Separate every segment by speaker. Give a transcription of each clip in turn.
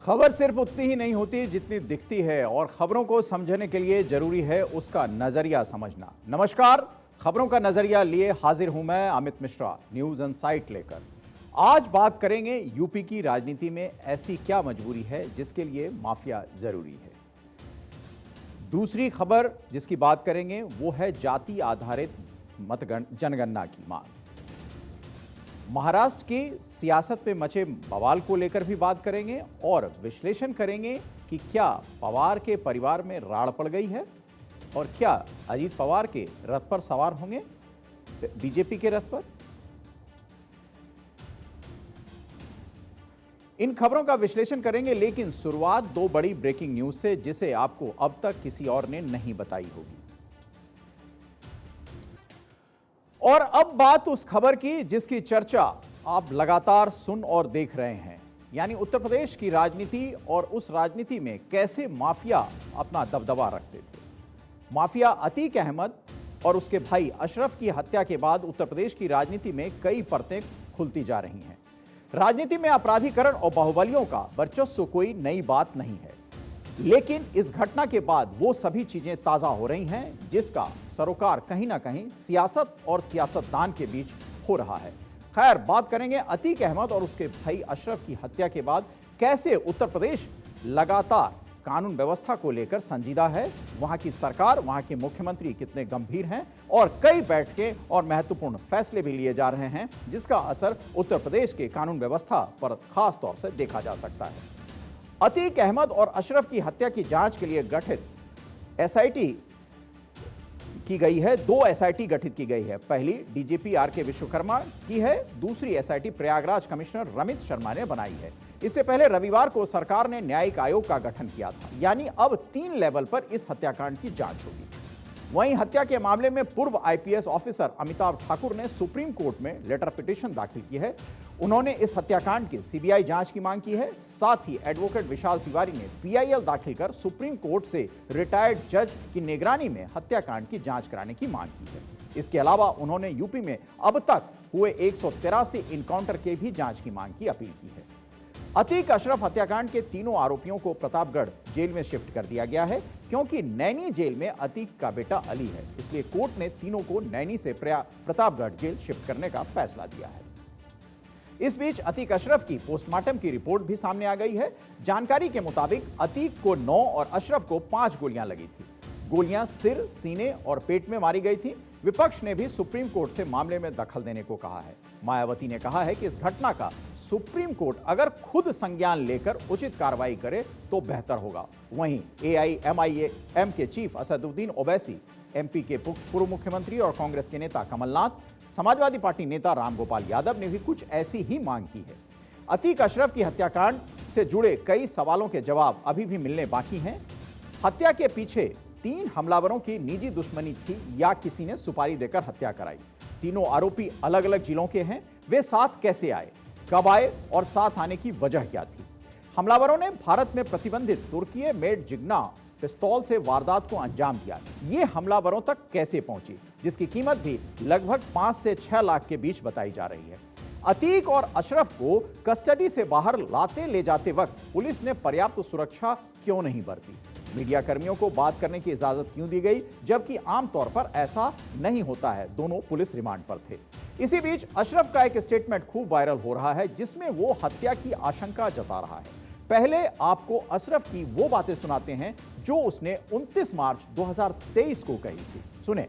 Speaker 1: खबर सिर्फ उतनी ही नहीं होती जितनी दिखती है और खबरों को समझने के लिए जरूरी है उसका नजरिया समझना। नमस्कार, खबरों का नजरिया लिए हाजिर हूं मैं अमित मिश्रा न्यूज इनसाइट लेकर। आज बात करेंगे यूपी की राजनीति में ऐसी क्या मजबूरी है जिसके लिए माफिया जरूरी है। दूसरी खबर जिसकी बात करेंगे वो है जाति आधारित जनगणना की मांग। महाराष्ट्र की सियासत में मचे बवाल को लेकर भी बात करेंगे और विश्लेषण करेंगे कि क्या पवार के परिवार में राड़ पड़ गई है और क्या अजीत पवार के रथ पर सवार होंगे बीजेपी के रथ पर। इन खबरों का विश्लेषण करेंगे, लेकिन शुरुआत दो बड़ी ब्रेकिंग न्यूज से जिसे आपको अब तक किसी और ने नहीं बताई होगी। और अब बात उस खबर की जिसकी चर्चा आप लगातार सुन और देख रहे हैं, यानी उत्तर प्रदेश की राजनीति और उस राजनीति में कैसे माफिया अपना दबदबा रखते थे। माफिया अतीक अहमद और उसके भाई अशरफ की हत्या के बाद उत्तर प्रदेश की राजनीति में कई परतें खुलती जा रही हैं। राजनीति में अपराधीकरण और बाहुबलियों का वर्चस्व कोई नई बात नहीं है, लेकिन इस घटना के बाद वो सभी चीजें ताजा हो रही हैं जिसका सरोकार कहीं ना कहीं सियासत और सियासतदान के बीच हो रहा है। खैर, बात करेंगे अतीक अहमद और उसके भाई अशरफ की हत्या के बाद कैसे उत्तर प्रदेश लगातार कानून व्यवस्था को लेकर संजीदा है, वहां की सरकार, वहां के मुख्यमंत्री कितने गंभीर हैं और कई बैठकें और महत्वपूर्ण फैसले भी लिए जा रहे हैं जिसका असर उत्तर प्रदेश के कानून व्यवस्था पर खास तौर से देखा जा सकता है। अतीक अहमद और अशरफ की हत्या की जांच के लिए गठित एसआईटी की गई है। दो एसआईटी गठित की गई है। पहली डीजीपी आर.के. विश्वकर्मा की है, दूसरी एसआईटी प्रयागराज कमिश्नर रमित शर्मा ने बनाई है। इससे पहले रविवार को सरकार ने न्यायिक आयोग का गठन किया था, यानी अब 3 लेवल पर इस हत्याकांड की जांच होगी। वहीं हत्या के मामले में पूर्व आईपीएस ऑफिसर अमिताभ ठाकुर ने सुप्रीम कोर्ट में लेटर पिटीशन दाखिल की है। उन्होंने इस हत्याकांड की सीबीआई जांच की मांग की है। साथ ही एडवोकेट विशाल तिवारी ने पीआईएल दाखिल कर सुप्रीम कोर्ट से रिटायर्ड जज की निगरानी में हत्याकांड की जांच कराने की मांग की है। इसके अलावा उन्होंने यूपी में अब तक हुए 183 इनकाउंटर के भी जांच की मांग की अपील की है। अतीक अशरफ हत्याकांड के तीनों आरोपियों को प्रतापगढ़ जेल में शिफ्ट कर दिया गया है, क्योंकि नैनी जेल में अतीक का बेटा अली है, इसलिए कोर्ट ने तीनों को नैनी से प्रतापगढ़ जेल शिफ्ट करने का फैसला दिया है। इस बीच अतीक अशरफ की पोस्टमार्टम की रिपोर्ट भी सामने आ गई है। जानकारी के मुताबिक अतीक को 9 और अशरफ को 5 गोलियां लगी थी। गोलियां सिर, सीने और पेट में मारी गई थी। विपक्ष ने भी सुप्रीम कोर्ट से मामले में दखल देने को कहा है। मायावती ने कहा है कि इस घटना का सुप्रीम कोर्ट अगर खुद संज्ञान लेकर उचित कार्रवाई करे तो बेहतर होगा। वहीं एआईएमआईएम के चीफ असदुद्दीन ओवैसी, एमपी के पूर्व मुख्यमंत्री और कांग्रेस के नेता कमलनाथ, समाजवादी पार्टी नेता रामगोपाल यादव ने भी कुछ ऐसी ही मांग की है। अतीक अशरफ की हत्याकांड से जुड़े कई सवालों के जवाब अभी भी मिलने बाकी हैं। हत्या के पीछे 3 हमलावरों की निजी दुश्मनी थी या किसी ने सुपारी देकर हत्या कराई। तीनों आरोपी अलग अलग जिलों के हैं। वे साथ कैसे आए, कब आए और साथ आने की वजह क्या थी? हमलावरों ने भारत में प्रतिबंधित तुर्की मेड जिग्ना पिस्तौल से वारदात को अंजाम दिया। ये हमलावरों तक कैसे पहुंची, जिसकी कीमत भी लगभग 5 से 6 लाख के बीच बताई जा रही है। अतीक और अशरफ को कस्टडी से बाहर लाते ले जाते वक्त पुलिस ने पर्याप्त सुरक्षा क्यों नहीं बरती? मीडिया कर्मियों को बात करने की इजाजत क्यों दी गई, जबकि आमतौर पर ऐसा नहीं होता है? दोनों पुलिस रिमांड पर थे। इसी बीच अशरफ का एक स्टेटमेंट खूब वायरल हो रहा है जिसमें वो हत्या की आशंका जता रहा है। पहले आपको अशरफ की वो बातें सुनाते हैं जो उसने 29 मार्च 2023 को कही थी। सुने।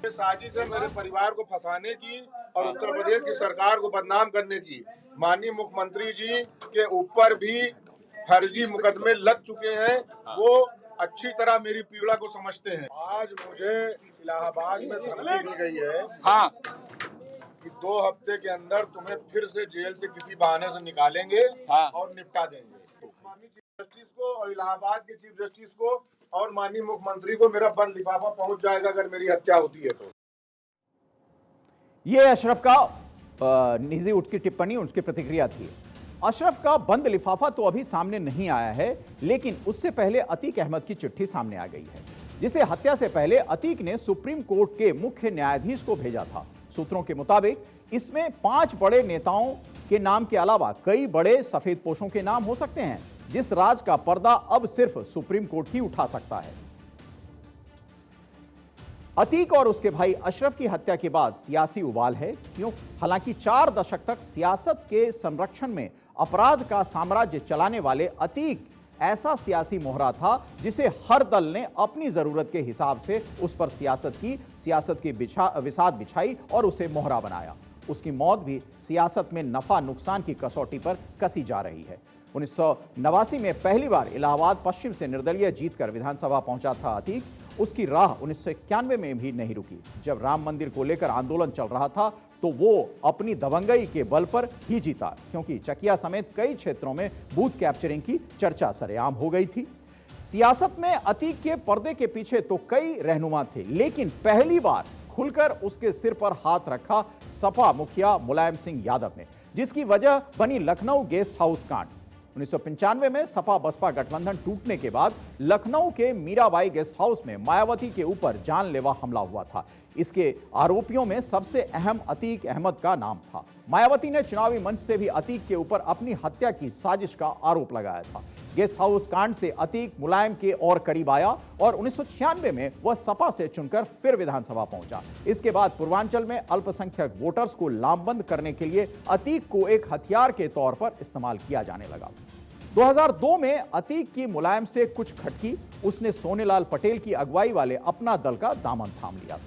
Speaker 2: साजिश है मेरे परिवार को फंसाने की और उत्तर प्रदेश की सरकार को बदनाम करने की। माननीय मुख्यमंत्री जी के ऊपर भी फर्जी मुकदमे लग चुके हैं। वो अच्छी तरह मेरी पीड़ा को समझते हैं। आज मुझे इलाहाबाद में धमकी दी गई है कि 2 हफ्ते के अंदर तुम्हें फिर से जेल से किसी बहाने से निकालेंगे और निपटा देंगे। माननीय चीफ जस्टिस को और इलाहाबाद के चीफ जस्टिस को और माननीय मुख्यमंत्री को मेरा बंद लिफाफा पहुंच जाएगा अगर मेरी हत्या होती है तो।
Speaker 1: यह अशरफ का निजी उठ की टिप्पणी, उसकी प्रतिक्रिया थी। अशरफ का बंद लिफाफा तो अभी सामने नहीं आया है, लेकिन उससे पहले अतीक अहमद की चिट्ठी सामने आ गई है, जिसे हत्या से पहले अतीक ने सुप्रीम कोर्ट के मुख्य न्यायाधीश को भेजा था। सूत्रों के मुताबिक इसमें 5 बड़े नेताओं के नाम के अलावा कई बड़े सफेद पोशों के नाम हो सकते हैं, जिस राज का पर्दा अब सिर्फ सुप्रीम कोर्ट ही उठा सकता है। अतीक और उसके भाई अशरफ की हत्या के बाद सियासी उबाल है, क्यों? हालांकि 4 दशक तक सियासत के संरक्षण में अपराध का साम्राज्य चलाने वाले अतीक ऐसा सियासी मोहरा था जिसे हर दल ने अपनी जरूरत के हिसाब से उस पर सियासत की विसात बिछाई और उसे मोहरा बनाया। उसकी मौत भी सियासत में नफा नुकसान की कसौटी पर कसी जा रही है। 1989 में पहली बार इलाहाबाद पश्चिम से निर्दलीय जीतकर विधानसभा पहुंचा था अतीक। उसकी राह 1991 में भी नहीं रुकी। जब राम मंदिर को लेकर आंदोलन चल रहा था तो वो अपनी दबंगई के बल पर ही जीता, क्योंकि चकिया समेत कई क्षेत्रों में बूथ कैप्चरिंग की चर्चा सरेआम हो गई थी। सियासत में अतीक के पर्दे के पीछे तो कई रहनुमा थे, लेकिन पहली बार खुलकर उसके सिर पर हाथ रखा सपा मुखिया मुलायम सिंह यादव ने, जिसकी वजह बनी लखनऊ गेस्ट हाउस कांड। 1995 में सपा बसपा गठबंधन टूटने के बाद लखनऊ के मीराबाई गेस्ट हाउस में मायावती के ऊपर जानलेवा हमला हुआ था। इसके आरोपियों में सबसे अहम अतीक अहमद का नाम था। मायावती ने चुनावी मंच से भी अतीक के ऊपर अपनी हत्या की साजिश का आरोप लगाया था। गेस्ट हाउस कांड से अतीक मुलायम के और करीब आया और 1996 में वह सपा से चुनकर फिर विधानसभा पहुंचा। इसके बाद पूर्वांचल में अल्पसंख्यक वोटर्स को लामबंद करने के लिए अतीक को एक हथियार के तौर पर इस्तेमाल किया जाने लगा। 2002 में अतीक की मुलायम से कुछ खटकी। उसने सोनेलाल पटेल की अगुवाई वाले अपना दल का दामन थाम लिया।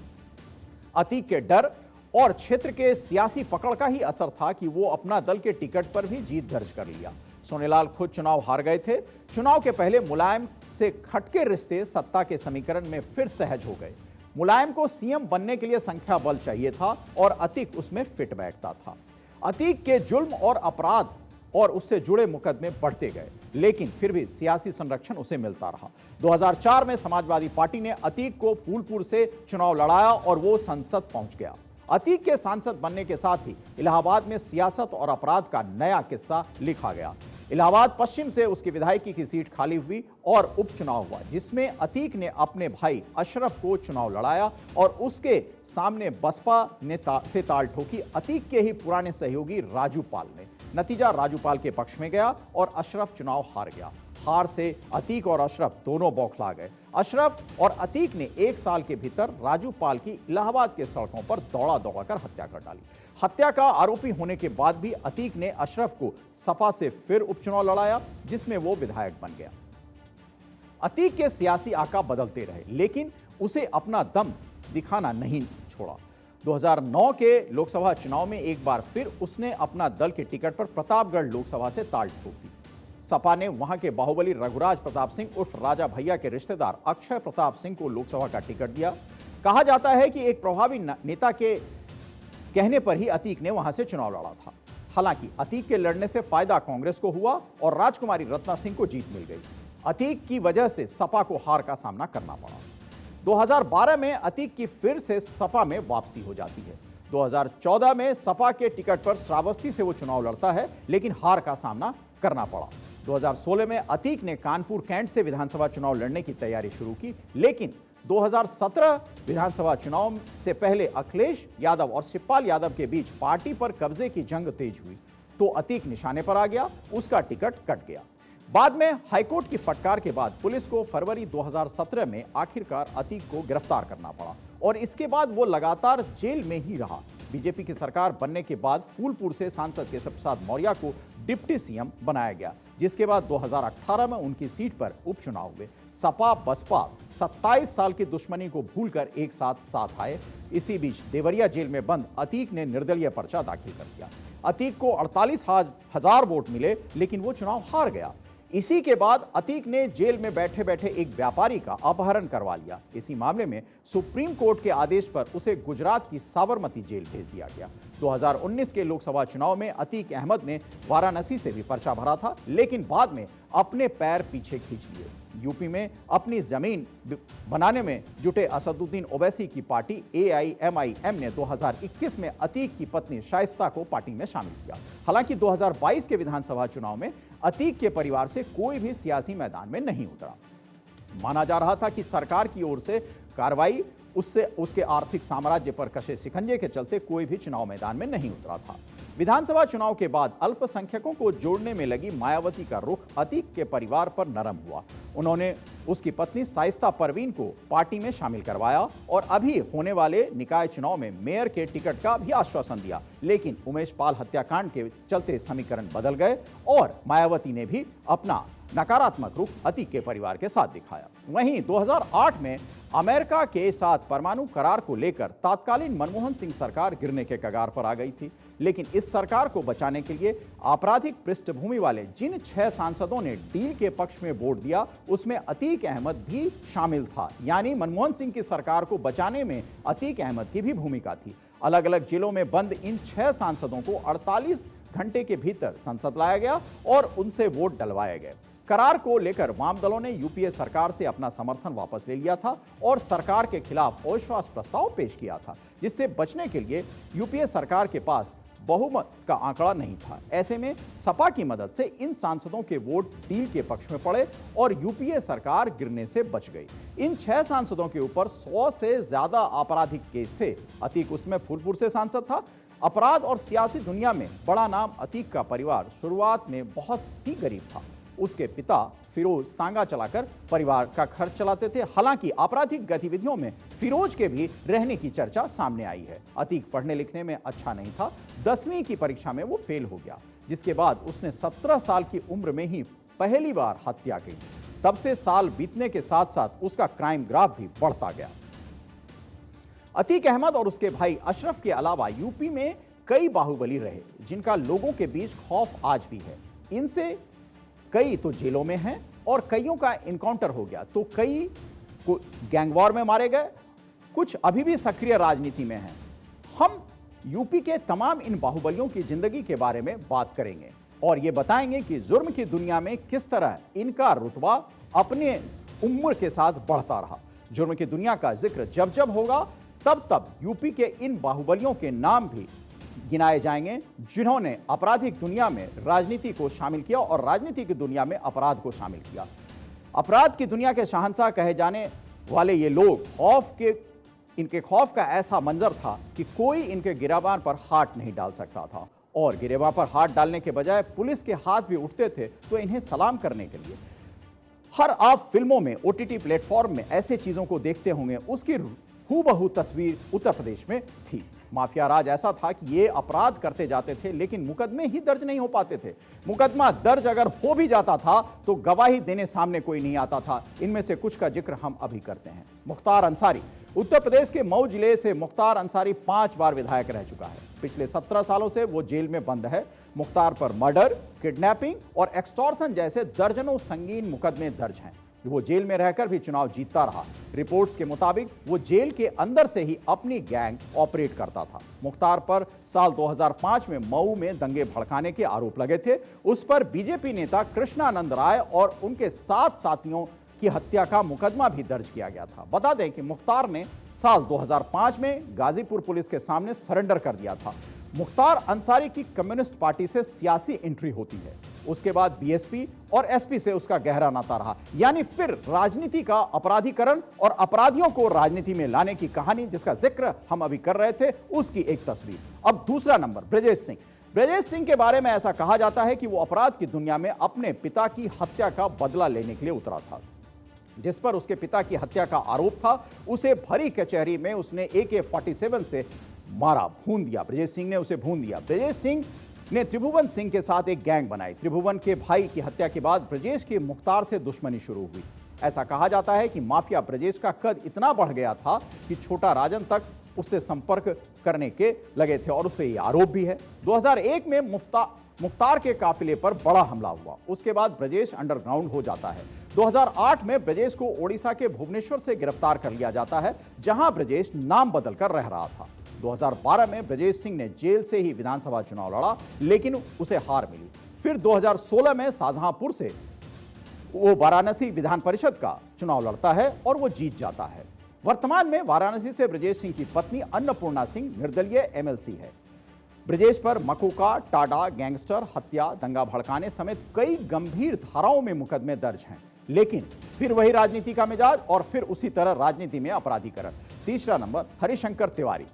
Speaker 1: अतीक के डर और क्षेत्र के सियासी पकड़ का ही असर था कि वो अपना दल के टिकट पर भी जीत दर्ज कर लिया। सोनेलाल खुद चुनाव हार गए थे। चुनाव के पहले मुलायम से खटके रिश्ते सत्ता के समीकरण में फिर सहज हो गए। मुलायम को सीएम बनने के लिए संख्या बल चाहिए था और अतीक उसमें फिट बैठता था। अतीक के जुल्म और अपराध और उससे जुड़े मुकदमे बढ़ते गए, लेकिन फिर भी सियासी संरक्षण उसे मिलता रहा। 2004 में समाजवादी पार्टी ने अतीक को फूलपुर से चुनाव लड़ाया और वो संसद पहुंच गया। अतीक के सांसद बनने के साथ ही इलाहाबाद में सियासत और अपराध का नया किस्सा लिखा गया। इलाहाबाद पश्चिम से उसकी विधायकी की सीट खाली हुई और उपचुनाव हुआ, जिसमें अतीक ने अपने भाई अशरफ को चुनाव लड़ाया और उसके सामने बसपा ने से ताल ठोकी अतीक के ही पुराने सहयोगी राजू पाल ने। नतीजा राजू पाल के पक्ष में गया और अशरफ चुनाव हार गया। हार से अतीक और अशरफ दोनों बौखला गए। अशरफ और अतीक ने 1 साल के भीतर राजू पाल की इलाहाबाद के सड़कों पर दौड़ा कर हत्या कर डाली। हत्या का आरोपी होने के बाद भी अतीक ने अशरफ को सपा से फिर उपचुनाव लड़ाया, जिसमें वो विधायक बन गया। अतीक के सियासी आका बदलते रहे, लेकिन उसे अपना दम दिखाना नहीं छोड़ा। 2009 के लोकसभा चुनाव में एक बार फिर उसने अपना दल के टिकट पर प्रतापगढ़ लोकसभा से ताल ठोक दी। सपा ने वहां के बाहुबली रघुराज प्रताप सिंह उर्फ राजा भैया के रिश्तेदार अक्षय प्रताप सिंह को लोकसभा का टिकट दिया। कहा जाता है कि एक प्रभावी नेता के कहने पर ही अतीक ने वहां से चुनाव लड़ा था। हालांकि अतीक के लड़ने से फायदा कांग्रेस को हुआ और राजकुमारी रत्ना सिंह को जीत मिल गई। अतीक की वजह से सपा को हार का सामना करना पड़ा। 2012 में अतीक की फिर से सपा में वापसी हो जाती है। 2014 में सपा के टिकट पर श्रावस्ती से वो चुनाव लड़ता है, लेकिन हार का सामना करना पड़ा। 2016 में अतीक ने कानपुर कैंट से विधानसभा चुनाव लड़ने की तैयारी शुरू की, लेकिन 2017 विधानसभा चुनाव से पहले अखिलेश यादव और शिवपाल यादव के बीच पार्टी पर कब्जे की जंग तेज हुई तो अतीक निशाने पर आ गया। उसका टिकट कट गया। बाद में हाईकोर्ट की फटकार के बाद पुलिस को फरवरी 2017 में आखिरकार अतीक को गिरफ्तार करना पड़ा और इसके बाद वो लगातार जेल में ही रहा। बीजेपी की सरकार बनने के बाद फूलपुर से सांसद केशव प्रसाद मौर्य को डिप्टी सीएम बनाया गया, जिसके बाद 2018 में उनकी सीट पर उपचुनाव हुए। सपा बसपा 27 साल की दुश्मनी को भूलकर एक साथ आए। इसी बीच देवरिया जेल में बंद अतीक ने निर्दलीय पर्चा दाखिल कर दिया। अतीक को 48,000 वोट मिले, लेकिन वो चुनाव हार गया। इसी के बाद अतीक ने जेल में बैठे बैठे एक व्यापारी का अपहरण करवा लिया। इसी मामले में सुप्रीम कोर्ट के आदेश पर उसे गुजरात की साबरमती जेल भेज दिया गया। 2019 के लोकसभा चुनाव में अतीक अहमद ने वाराणसी से भी पर्चा भरा था, लेकिन बाद में अपने पैर पीछे खींच लिए। यूपी में अपनी जमीन बनाने में जुटे असदुद्दीन ओवैसी की पार्टी AIMIM ने 2021 में अतीक की पत्नी शाइस्ता को पार्टी में शामिल किया। हालांकि 2022 के विधानसभा चुनाव में अतीक के परिवार से कोई भी सियासी मैदान में नहीं उतरा। माना जा रहा था कि सरकार की ओर से कार्रवाई उसके आर्थिक साम्राज्य पर कसे शिकंजे के चलते कोई भी चुनाव मैदान में नहीं उतरा था। विधानसभा चुनाव के बाद अल्पसंख्यकों को जोड़ने में लगी मायावती का रुख अतीक के परिवार पर नरम हुआ। उन्होंने उसकी पत्नी शाइस्ता परवीन को पार्टी में शामिल करवाया और अभी होने वाले निकाय चुनाव में मेयर के टिकट का भी आश्वासन दिया। लेकिन उमेश पाल हत्याकांड के चलते समीकरण बदल गए और मायावती ने भी अपना नकारात्मक रुख अतीक के परिवार के साथ दिखाया। वहीं 2008 में अमेरिका के साथ परमाणु करार को लेकर तत्कालीन मनमोहन सिंह सरकार गिरने के कगार पर आ गई थी। लेकिन इस सरकार को बचाने के लिए आपराधिक पृष्ठभूमि वाले जिन 6 सांसदों ने डील के पक्ष में वोट दिया, उसमें अतीक अहमद भी शामिल था। यानी मनमोहन सिंह की सरकार को बचाने में अतीक अहमद की भी भूमिका थी। अलग अलग जेलों में बंद इन 6 सांसदों को 48 घंटे के भीतर संसद लाया गया और उनसे वोट डलवाए गए। करार को लेकर वाम दलों ने यूपीए सरकार से अपना समर्थन वापस ले लिया था और सरकार के खिलाफ अविश्वास प्रस्ताव पेश किया था, जिससे बचने के लिए यूपीए सरकार के पास बहुमत का आंकड़ा नहीं था। ऐसे में सपा की मदद से इन सांसदों के वोट डील के पक्ष में पड़े और यूपीए सरकार गिरने से बच गई। इन 6 सांसदों के ऊपर 100 से ज्यादा आपराधिक केस थे। अतीक उसमें फूलपुर से सांसद था। अपराध और सियासी दुनिया में बड़ा नाम अतीक का परिवार शुरुआत में बहुत ही गरीब था। उसके पिता फिरोज तांगा चलाकर परिवार का खर्च चलाते थे। हालांकि आपराधिक गतिविधियों में फिरोज के भी रहने की चर्चा सामने आई है। अतीक पढ़ने लिखने में अच्छा नहीं था। 10वीं की परीक्षा में वो फेल हो गया, जिसके बाद उसने 17 साल की उम्र में ही पहली बार हत्या की। तब से साल बीतने के साथ साथ उसका क्राइम ग्राफ भी बढ़ता गया। अतीक अहमद और उसके भाई अशरफ के अलावा यूपी में कई बाहुबली रहे, जिनका लोगों के बीच खौफ आज भी है। इनसे कई तो जेलों में हैं और कईयों का इनकाउंटर हो गया, तो कई को गैंगवॉर में मारे गए, कुछ अभी भी सक्रिय राजनीति में हैं। हम यूपी के तमाम इन बाहुबलियों की जिंदगी के बारे में बात करेंगे और ये बताएंगे कि जुर्म की दुनिया में किस तरह इनका रुतबा अपने उम्र के साथ बढ़ता रहा। जुर्म की दुनिया का जिक्र जब जब होगा तब तब यूपी के इन बाहुबलियों के नाम भी गिनाए जाएंगे, जिन्होंने आपराधिक दुनिया में राजनीति को शामिल किया और राजनीति की दुनिया में अपराध को शामिल किया। अपराध की दुनिया के शहंशाह कहे जाने वाले ये लोग इनके खौफ का ऐसा मंजर था कि कोई इनके गिरेबान पर हाथ नहीं डाल सकता था और गिरेबान पर हाथ डालने के बजाय पुलिस के हाथ भी उठते थे तो इन्हें सलाम करने के लिए। हर आप फिल्मों में, ओटीटी प्लेटफॉर्म में ऐसे चीजों को देखते होंगे, उसकी हूबहू तस्वीर उत्तर प्रदेश में थी। माफिया राज ऐसा था कि ये अपराध करते जाते थे लेकिन मुकदमे ही दर्ज नहीं हो पाते थे। मुकदमा दर्ज अगर हो भी जाता था तो गवाही देने सामने कोई नहीं आता था। इनमें से कुछ का जिक्र हम अभी करते हैं। मुख्तार अंसारी, उत्तर प्रदेश के मऊ जिले से मुख्तार अंसारी 5 बार विधायक रह चुका है। पिछले 17 सालों से वो जेल में बंद है। मुख्तार पर मर्डर, किडनैपिंग और एक्सटॉर्शन जैसे दर्जनों संगीन मुकदमे दर्ज हैं। वो जेल में रहकर भी चुनाव जीतता रहा। रिपोर्ट्स के मुताबिक वो जेल के अंदर से ही अपनी गैंग ऑपरेट करता था। मुख्तार पर साल 2005 में मऊ में दंगे भड़काने के आरोप लगे थे। उस पर बीजेपी नेता कृष्णानंद राय और उनके 7 साथियों की हत्या का मुकदमा भी दर्ज किया गया था। बता दें कि मुख्तार ने साल 2005 में गाजीपुर पुलिस के सामने सरेंडर कर दिया था। मुख्तार अंसारी की कम्युनिस्ट पार्टी से सियासी एंट्री होती है। उसके बाद बीएसपी और एसपी से उसका गहरा नाता रहा। यानी फिर राजनीति का अपराधीकरण और अपराधियों को राजनीति में लाने की कहानी, जिसका जिक्र हम अभी कर रहे थे, उसकी एक तस्वीर। अब दूसरा नंबर, ब्रजेश सिंह। ब्रजेश सिंह के बारे में ऐसा कहा जाता है कि वो अपराध की दुनिया में अपने पिता की हत्या का बदला लेने के लिए उतरा था। जिस पर उसके पिता की हत्या का आरोप था, उसे भरी कचहरी में उसने AK-47 से मारा, भून दिया। ब्रजेश सिंह ने उसे भून दिया। ब्रजेश सिंह ने त्रिभुवन सिंह के साथ एक गैंग बनाई। त्रिभुवन के भाई की हत्या के बाद ब्रजेश की मुख्तार से दुश्मनी शुरू हुई। ऐसा कहा जाता है कि माफिया ब्रजेश का कद इतना बढ़ गया था कि छोटा राजन तक उससे संपर्क करने के लगे थे और उस पर यह आरोप भी है। 2001 में मुख्तार के काफिले पर बड़ा हमला हुआ। उसके बाद ब्रजेश अंडरग्राउंड हो जाता है। 2008 में ब्रजेश को ओडिशा के भुवनेश्वर से गिरफ्तार कर लिया जाता है, जहां ब्रजेश नाम बदलकर रह रहा था। 2012 में ब्रजेश सिंह ने जेल से ही विधानसभा चुनाव लड़ा, लेकिन उसे हार मिली। फिर 2016 में शाहजहांपुर से वो वाराणसी विधान परिषद का चुनाव लड़ता है और वो जीत जाता है। वर्तमान में वाराणसी से ब्रजेश सिंह की पत्नी अन्नपूर्णा सिंह निर्दलीय MLC है। ब्रजेश पर मकोका, टाडा, गैंगस्टर, हत्या, दंगा भड़काने समेत कई गंभीर धाराओं में मुकदमे दर्ज हैं। लेकिन फिर वही राजनीति का मिजाज और फिर उसी तरह राजनीति में अपराधीकरण। तीसरा नंबर, हरिशंकर तिवारी।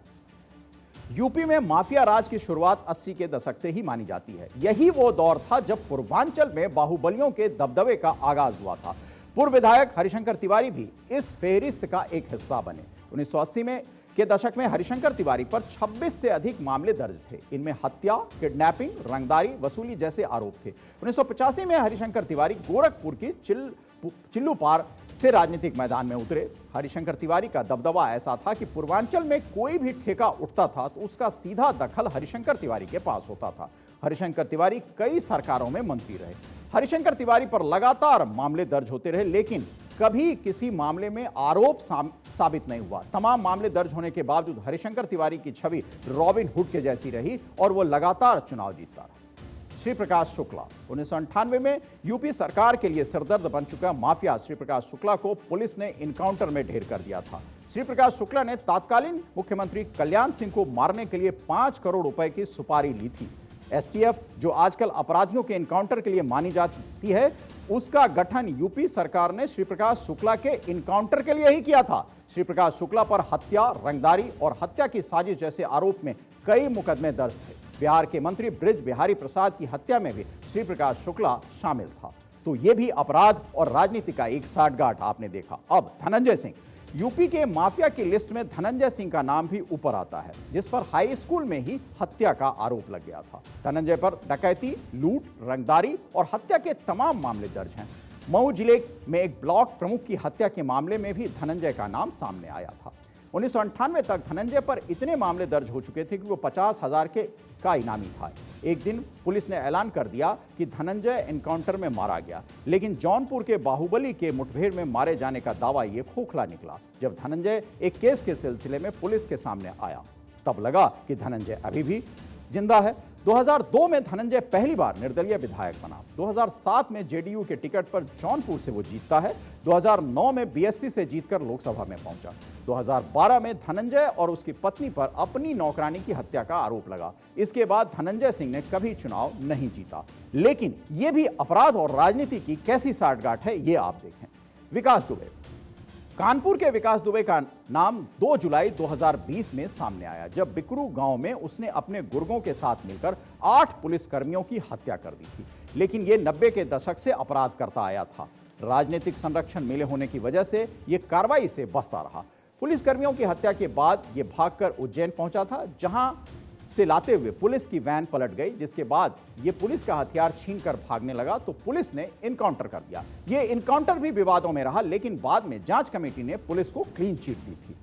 Speaker 1: यूपी में माफिया राज की शुरुआत 80 के दशक से ही मानी जाती है। यही वो दौर था जब पूर्वांचल में बाहुबलियों के दबदबे का आगाज हुआ था। पूर्व विधायक हरिशंकर तिवारी भी इस फेहरिस्त का एक हिस्सा बने। 1980 में के दशक में हरिशंकर तिवारी पर 26 से अधिक मामले दर्ज थे। इनमें हत्या, किडनैपिंग, रंगदारी, वसूली जैसे आरोप थे। 1985 में हरिशंकर तिवारी गोरखपुर की चिल्लूपार से राजनीतिक मैदान में उतरे। हरिशंकर तिवारी का दबदबा ऐसा था कि पूर्वांचल में कोई भी ठेका उठता था तो उसका सीधा दखल हरिशंकर तिवारी के पास होता था। हरिशंकर तिवारी कई सरकारों में मंत्री रहे। हरिशंकर तिवारी पर लगातार मामले दर्ज होते रहे, लेकिन कभी किसी मामले में आरोप साबित नहीं हुआ। तमाम मामले दर्ज होने के बावजूद हरिशंकर तिवारी की छवि रॉबिन हुड के जैसी रही और वो लगातार चुनाव जीतता रहा। श्री प्रकाश शुक्ला 1998 में यूपी सरकार के लिए सिरदर्द बन चुका माफिया श्री प्रकाश शुक्ला को पुलिस ने इनकाउंटर में ढेर कर दिया था। श्री प्रकाश शुक्ला ने तत्कालीन मुख्यमंत्री कल्याण सिंह को मारने के लिए 5 करोड़ रुपए की सुपारी ली थी। एसटीएफ, जो आजकल अपराधियों के इनकाउंटर के लिए मानी जाती है, उसका गठन यूपी सरकार ने श्री प्रकाश शुक्ला के इनकाउंटर के लिए ही किया था। श्री प्रकाश शुक्ला पर हत्या, रंगदारी और हत्या की साजिश जैसे आरोप में कई मुकदमे दर्ज थे। बिहार के मंत्री बृज बिहारी प्रसाद की हत्या में भी श्री प्रकाश शुक्ला शामिल था। तो यह भी अपराध और राजनीति का एक साठगांठ आपने देखा। अब धनंजय सिंह, यूपी के माफिया की लिस्ट में धनंजय सिंह का नाम भी ऊपर आता है, जिस पर हाई स्कूल में ही हत्या का आरोप लग गया था। धनंजय पर डकैती, लूट, रंगदारी और हत्या के तमाम मामले दर्ज हैं। मऊ जिले में एक ब्लॉक प्रमुख की हत्या के मामले में भी धनंजय का नाम सामने आया था। 1998 तक धनंजय पर इतने मामले दर्ज हो चुके थे कि वो 50,000 का इनामी था। एक दिन पुलिस ने ऐलान कर दिया कि धनंजय एनकाउंटर में मारा गया, लेकिन जौनपुर के बाहुबली के मुठभेड़ में मारे जाने का दावा ये खोखला निकला। जब धनंजय एक केस के सिलसिले में पुलिस के सामने आया, तब लगा कि धनंजय अभी भी जिंदा है। 2002 में धनंजय पहली बार निर्दलीय विधायक बना। 2007 में जेडीयू के टिकट पर जौनपुर से वो जीतता है। 2009 में बीएसपी से जीतकर लोकसभा में पहुंचा। 2012 में धनंजय और उसकी पत्नी पर अपनी नौकरानी की हत्या का आरोप लगा। इसके बाद धनंजय सिंह ने कभी चुनाव नहीं जीता। लेकिन यह भी अपराध और राजनीति की कैसी साठगांठ है, ये आप देखें। विकास दुबे, कानपुर के विकास दुबे का नाम 2 जुलाई 2020 में सामने आया, जब बिकरू गांव में उसने अपने गुर्गों के साथ मिलकर 8 पुलिसकर्मियों की हत्या कर दी थी। लेकिन यह 90 के दशक से अपराध करता आया था। राजनीतिक संरक्षण मिले होने की वजह से यह कार्रवाई से बचता रहा। पुलिसकर्मियों की हत्या के बाद यह भागकर उज्जैन पहुंचा था, जहां से लाते हुए पुलिस की वैन पलट गई, जिसके बाद ये पुलिस का हथियार छीनकर भागने लगा तो पुलिस ने इनकाउंटर कर दिया। ये इनकाउंटर भी विवादों में रहा, लेकिन बाद में जांच कमेटी ने पुलिस को क्लीन चिट दी थी।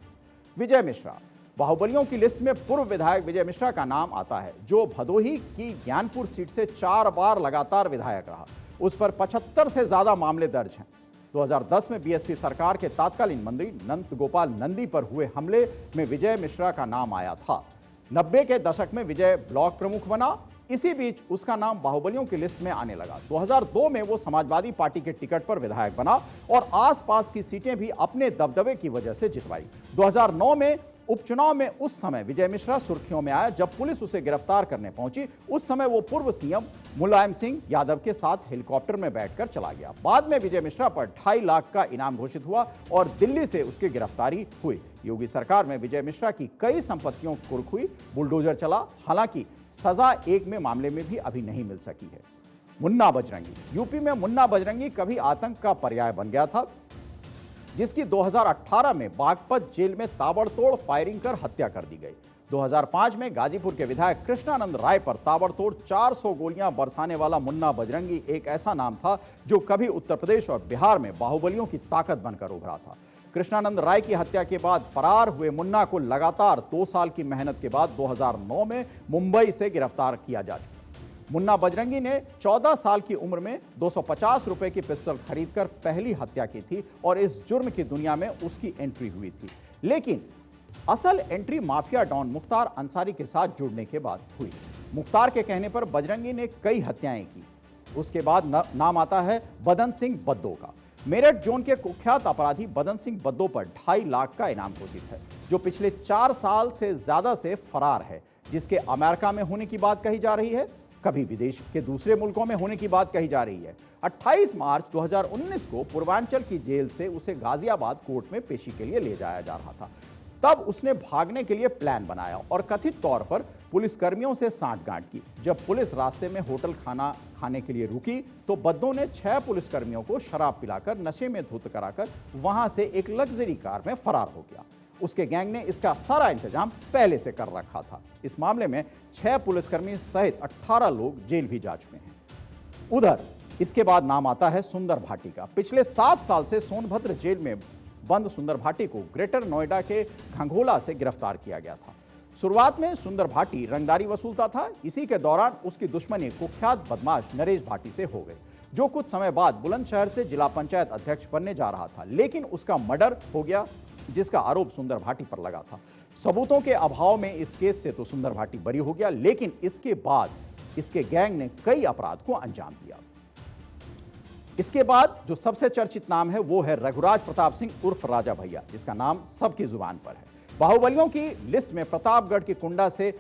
Speaker 1: विजय मिश्रा, बाहुबलियों की लिस्ट में पूर्व विधायक विजय मिश्रा का नाम आता है, जो भदोही की ज्ञानपुर सीट से 4 बार लगातार विधायक रहा। उस पर 75 से ज्यादा मामले दर्ज हैं। 2010 में बीएसपी सरकार के तत्कालीन मंत्री नंद गोपाल नंदी पर हुए हमले में विजय मिश्रा का नाम आया था। 90 के दशक में विजय ब्लॉक प्रमुख बना। इसी बीच उसका नाम बाहुबलियों की लिस्ट में आने लगा। 2002 में वो समाजवादी पार्टी के टिकट पर विधायक बना और आसपास की सीटें भी अपने दबदबे की वजह से जितवाई। 2009 में उपचुनाव में उस समय विजय मिश्रा सुर्खियों में आया, जब पुलिस उसे गिरफ्तार करने पहुंची। उस समय वो पूर्व सीएम मुलायम सिंह यादव के साथ हेलीकॉप्टर में बैठकर चला गया। बाद में विजय मिश्रा पर 2.5 लाख का इनाम घोषित हुआ और दिल्ली से उसकी गिरफ्तारी हुई। योगी सरकार में विजय मिश्रा की कई संपत्तियों की कुर्क हुई, बुलडोजर चला। हालांकि सजा एक में मामले में भी अभी नहीं मिल सकी है। मुन्ना बजरंगी, यूपी में मुन्ना बजरंगी कभी आतंक का पर्याय बन गया था, जिसकी 2018 में बागपत जेल में ताबड़तोड़ फायरिंग कर हत्या कर दी गई। 2005 में गाजीपुर के विधायक कृष्णानंद राय पर ताबड़तोड़ 400 गोलियां बरसाने वाला मुन्ना बजरंगी एक ऐसा नाम था जो कभी उत्तर प्रदेश और बिहार में बाहुबलियों की ताकत बनकर उभरा था। कृष्णानंद राय की हत्या के बाद फरार हुए मुन्ना को लगातार 2 साल की मेहनत के बाद 2009 में मुंबई से गिरफ्तार किया जा चुका। मुन्ना बजरंगी ने 14 साल की उम्र में 250 रुपए की पिस्टल खरीदकर पहली हत्या की थी और इस जुर्म की दुनिया में उसकी एंट्री हुई थी। लेकिन असल entry mafia don Mukhtar Ansari के साथ जुड़ने के बाद हुई। मुख्तार के कहने पर बजरंगी ने कई हत्याएं की। उसके बाद नाम आता है बदन सिंह बद्दो का। मेरठ जोन के कुख्यात अपराधी बदन सिंह बद्दो पर 2.5 लाख का इनाम घोषित है, जो पिछले 4 साल से ज्यादा से फरार है, जिसके अमेरिका में होने की बात कही जा रही है, कभी विदेश के दूसरे मुल्कों में होने की बात कही जा रही है। 28 मार्च 2019 को पूर्वांचल की जेल से उसे गाजियाबाद कोर्ट में पेशी के लिए ले जाया जा रहा था। तब उसने भागने के लिए प्लान बनाया और कथित तौर पर पुलिसकर्मियों से सांठगांठ की। जब पुलिस रास्ते में होटल खाना खाने के लिए रुकी तो बद्दों ने 6 पुलिसकर्मियों को शराब पिलाकर नशे में धुत कराकर वहां से एक लग्जरी कार में फरार हो गया। उसके गैंग ने इसका सारा इंतजाम पहले से कर रखा था। इस मामले में 6 पुलिसकर्मी सहित 18 लोग जेल भी जा चुके हैं। उधर इसके बाद नाम आता है सुंदर भाटी का। पिछले 7 साल से सोनभद्र जेल में बंद सुंदर भाटी को ग्रेटर नोएडा के घंघोला से गिरफ्तार किया गया था। शुरुआत में सुंदर भाटी रंगदारी वसूलता था। इसी के दौरान उसकी दुश्मनी कुख्यात बदमाश नरेश भाटी से हो गई, जो कुछ समय बाद बुलंदशहर से जिला पंचायत अध्यक्ष बनने जा रहा था, लेकिन उसका मर्डर हो गया, जिसका आरोप सुंदर भाटी पर लगा था। सबूतों के अभाव में इस केस से तो सुंदर भाटी बरी हो गया, लेकिन इसके बाद इसके गैंग ने कई अपराध को अंजाम दिया। इसके बाद जो सबसे चर्चित नाम है वो है रघुराज प्रताप सिंह उर्फ राजा भैया, जिसका नाम सबकी जुबान पर है। बाहुबलियों की लिस्ट में प्रतापगढ़ के कुंडा से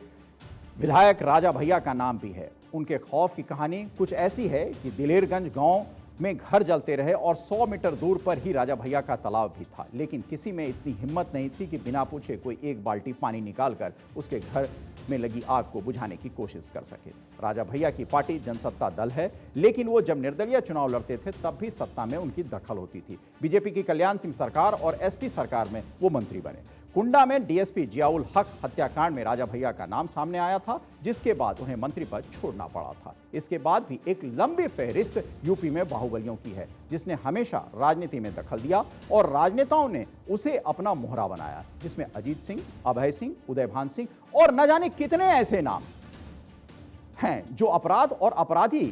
Speaker 1: विधायक राजा भैया का नाम भी है। उनके खौफ की कहानी कुछ ऐसी है कि दिलेरगंज गांव में घर जलते रहे और 100 मीटर दूर पर ही राजा भैया का तालाब भी था, लेकिन किसी में इतनी हिम्मत नहीं थी कि बिना पूछे कोई एक बाल्टी पानी निकालकर उसके घर में लगी आग को बुझाने की कोशिश कर सके। राजा भैया की पार्टी जनसत्ता दल है, लेकिन वो जब निर्दलीय चुनाव लड़ते थे तब भी सत्ता में उनकी दखल होती थी। बीजेपी की कल्याण सिंह सरकार और एसपी सरकार में वो मंत्री बने। कुंडा में डीएसपी जियाउल हक हत्याकांड में राजा भैया का नाम सामने आया था, जिसके बाद उन्हें मंत्री पद छोड़ना पड़ा था। इसके बाद भी एक लंबी फहरिस्त यूपी में बाहुबलियों की है, जिसने हमेशा राजनीति में दखल दिया और राजनेताओं ने उसे अपना मोहरा बनाया, जिसमें अजीत सिंह, अभय सिंह, उदयभान सिंह और न जाने कितने ऐसे नाम हैं जो अपराध और अपराधी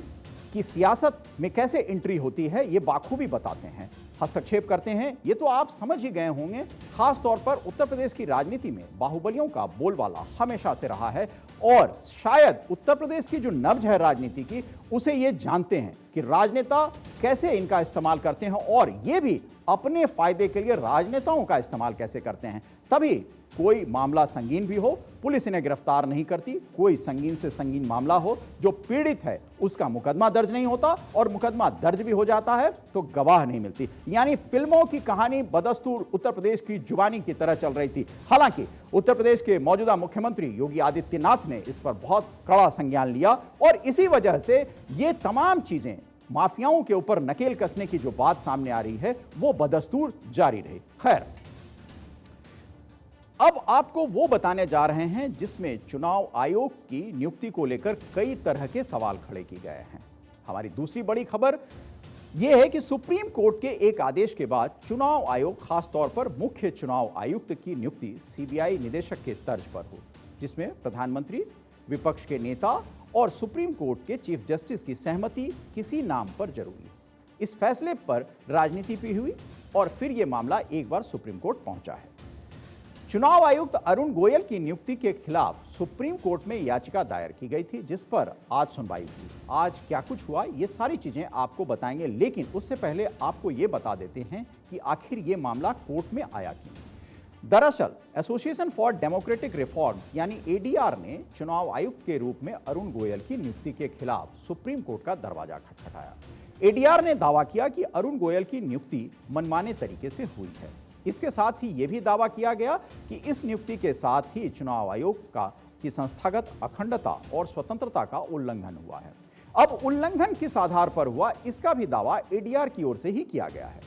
Speaker 1: की सियासत में कैसे एंट्री होती है ये बाखूबी बताते हैं, हस्तक्षेप करते हैं। ये तो आप समझ ही गए होंगे। खास तौर पर उत्तर प्रदेश की राजनीति में बाहुबलियों का बोलबाला हमेशा से रहा है और शायद उत्तर प्रदेश की जो नब्ज है राजनीति की, उसे ये जानते हैं कि राजनेता कैसे इनका इस्तेमाल करते हैं और ये भी अपने फायदे के लिए राजनेताओं का इस्तेमाल कैसे करते हैं। तभी कोई मामला संगीन भी हो, पुलिस इन्हें गिरफ्तार नहीं करती। कोई संगीन से संगीन मामला हो, जो पीड़ित है उसका मुकदमा दर्ज नहीं होता और मुकदमा दर्ज भी हो जाता है तो गवाह नहीं मिलती। यानी फिल्मों की कहानी बदस्तूर उत्तर प्रदेश की जुबानी की तरह चल रही थी। हालांकि उत्तर प्रदेश के मौजूदा मुख्यमंत्री योगी आदित्यनाथ ने इस पर बहुत कड़ा संज्ञान लिया और इसी वजह से ये तमाम चीजें, माफियाओं के ऊपर नकेल कसने की जो बात सामने आ रही है वो बदस्तूर जारी रही। खैर, अब आपको वो बताने जा रहे हैं जिसमें चुनाव आयोग की नियुक्ति को लेकर कई तरह के सवाल खड़े किए गए हैं। हमारी दूसरी बड़ी खबर यह है कि सुप्रीम कोर्ट के एक आदेश के बाद चुनाव आयोग खास तौर पर मुख्य चुनाव आयुक्त की नियुक्ति सीबीआई निदेशक के तर्ज पर हो, जिसमें प्रधानमंत्री, विपक्ष के नेता और सुप्रीम कोर्ट के चीफ जस्टिस की सहमति किसी नाम पर जरूरी। इस फैसले पर राजनीति भी हुई और फिर यह मामला एक बार सुप्रीम कोर्ट पहुंचा है। चुनाव आयुक्त अरुण गोयल की नियुक्ति के खिलाफ सुप्रीम कोर्ट में याचिका दायर की गई थी, जिस पर आज सुनवाई हुई। आज क्या कुछ हुआ ये सारी चीजें आपको बताएंगे, लेकिन उससे पहले आपको ये बता देते हैं कि आखिर ये मामला कोर्ट में आया क्यों। दरअसल एसोसिएशन फॉर डेमोक्रेटिक रिफॉर्म्स यानी एडीआर ने चुनाव आयुक्त के रूप में अरुण गोयल की नियुक्ति के खिलाफ सुप्रीम कोर्ट का दरवाजा खटखटाया। एडीआर ने दावा किया कि अरुण गोयल की नियुक्ति मनमाने तरीके से हुई है। इसके साथ ही यह भी दावा किया गया कि इस नियुक्ति के साथ ही चुनाव आयोग की संस्थागत अखंडता और स्वतंत्रता का उल्लंघन हुआ है। अब उल्लंघन किस आधार पर हुआ, इसका भी दावा एडीआर की ओर से ही किया गया है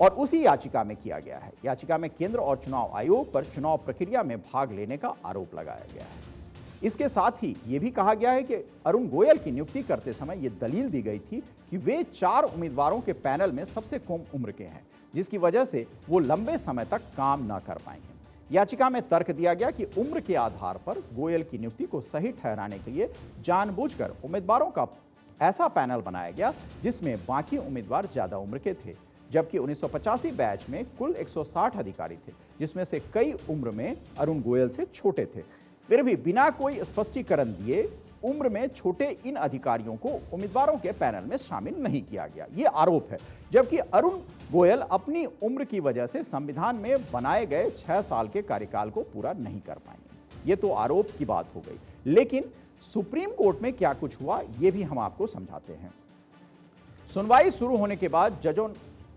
Speaker 1: और उसी याचिका में किया गया है। याचिका में केंद्र और चुनाव आयोग पर चुनाव प्रक्रिया में भाग लेने का आरोप लगाया गया है। इसके साथ ही यह भी कहा गया है कि अरुण गोयल की नियुक्ति करते समय यह दलील दी गई थी कि वे 4 उम्मीदवारों के पैनल में सबसे कम उम्र के हैं, जिसकी वजह से वो लंबे समय तक काम न कर पाएंगे। याचिका में तर्क दिया गया कि उम्र के आधार पर गोयल की नियुक्ति को सही ठहराने के लिए जानबूझकर उम्मीदवारों का ऐसा पैनल बनाया गया जिसमें बाकी उम्मीदवार ज्यादा उम्र के थे, जबकि 1985 बैच में कुल 160 अधिकारी थे, जिसमें से कई उम्र में अरुण गोयल से छोटे थे। फिर भी बिना कोई स्पष्टीकरण दिए उम्र में छोटे इन अधिकारियों को उम्मीदवारों के पैनल में शामिल नहीं किया गया, ये आरोप है। जबकि अरुण गोयल अपनी उम्र की वजह से संविधान में बनाए गए 6 साल के कार्यकाल को पूरा नहीं कर पाएंगे। ये तो आरोप की बात हो गई, लेकिन सुप्रीम कोर्ट में क्या कुछ हुआ ये भी हम आपको समझाते हैं। सुनवाई शुरू होने के बाद जजों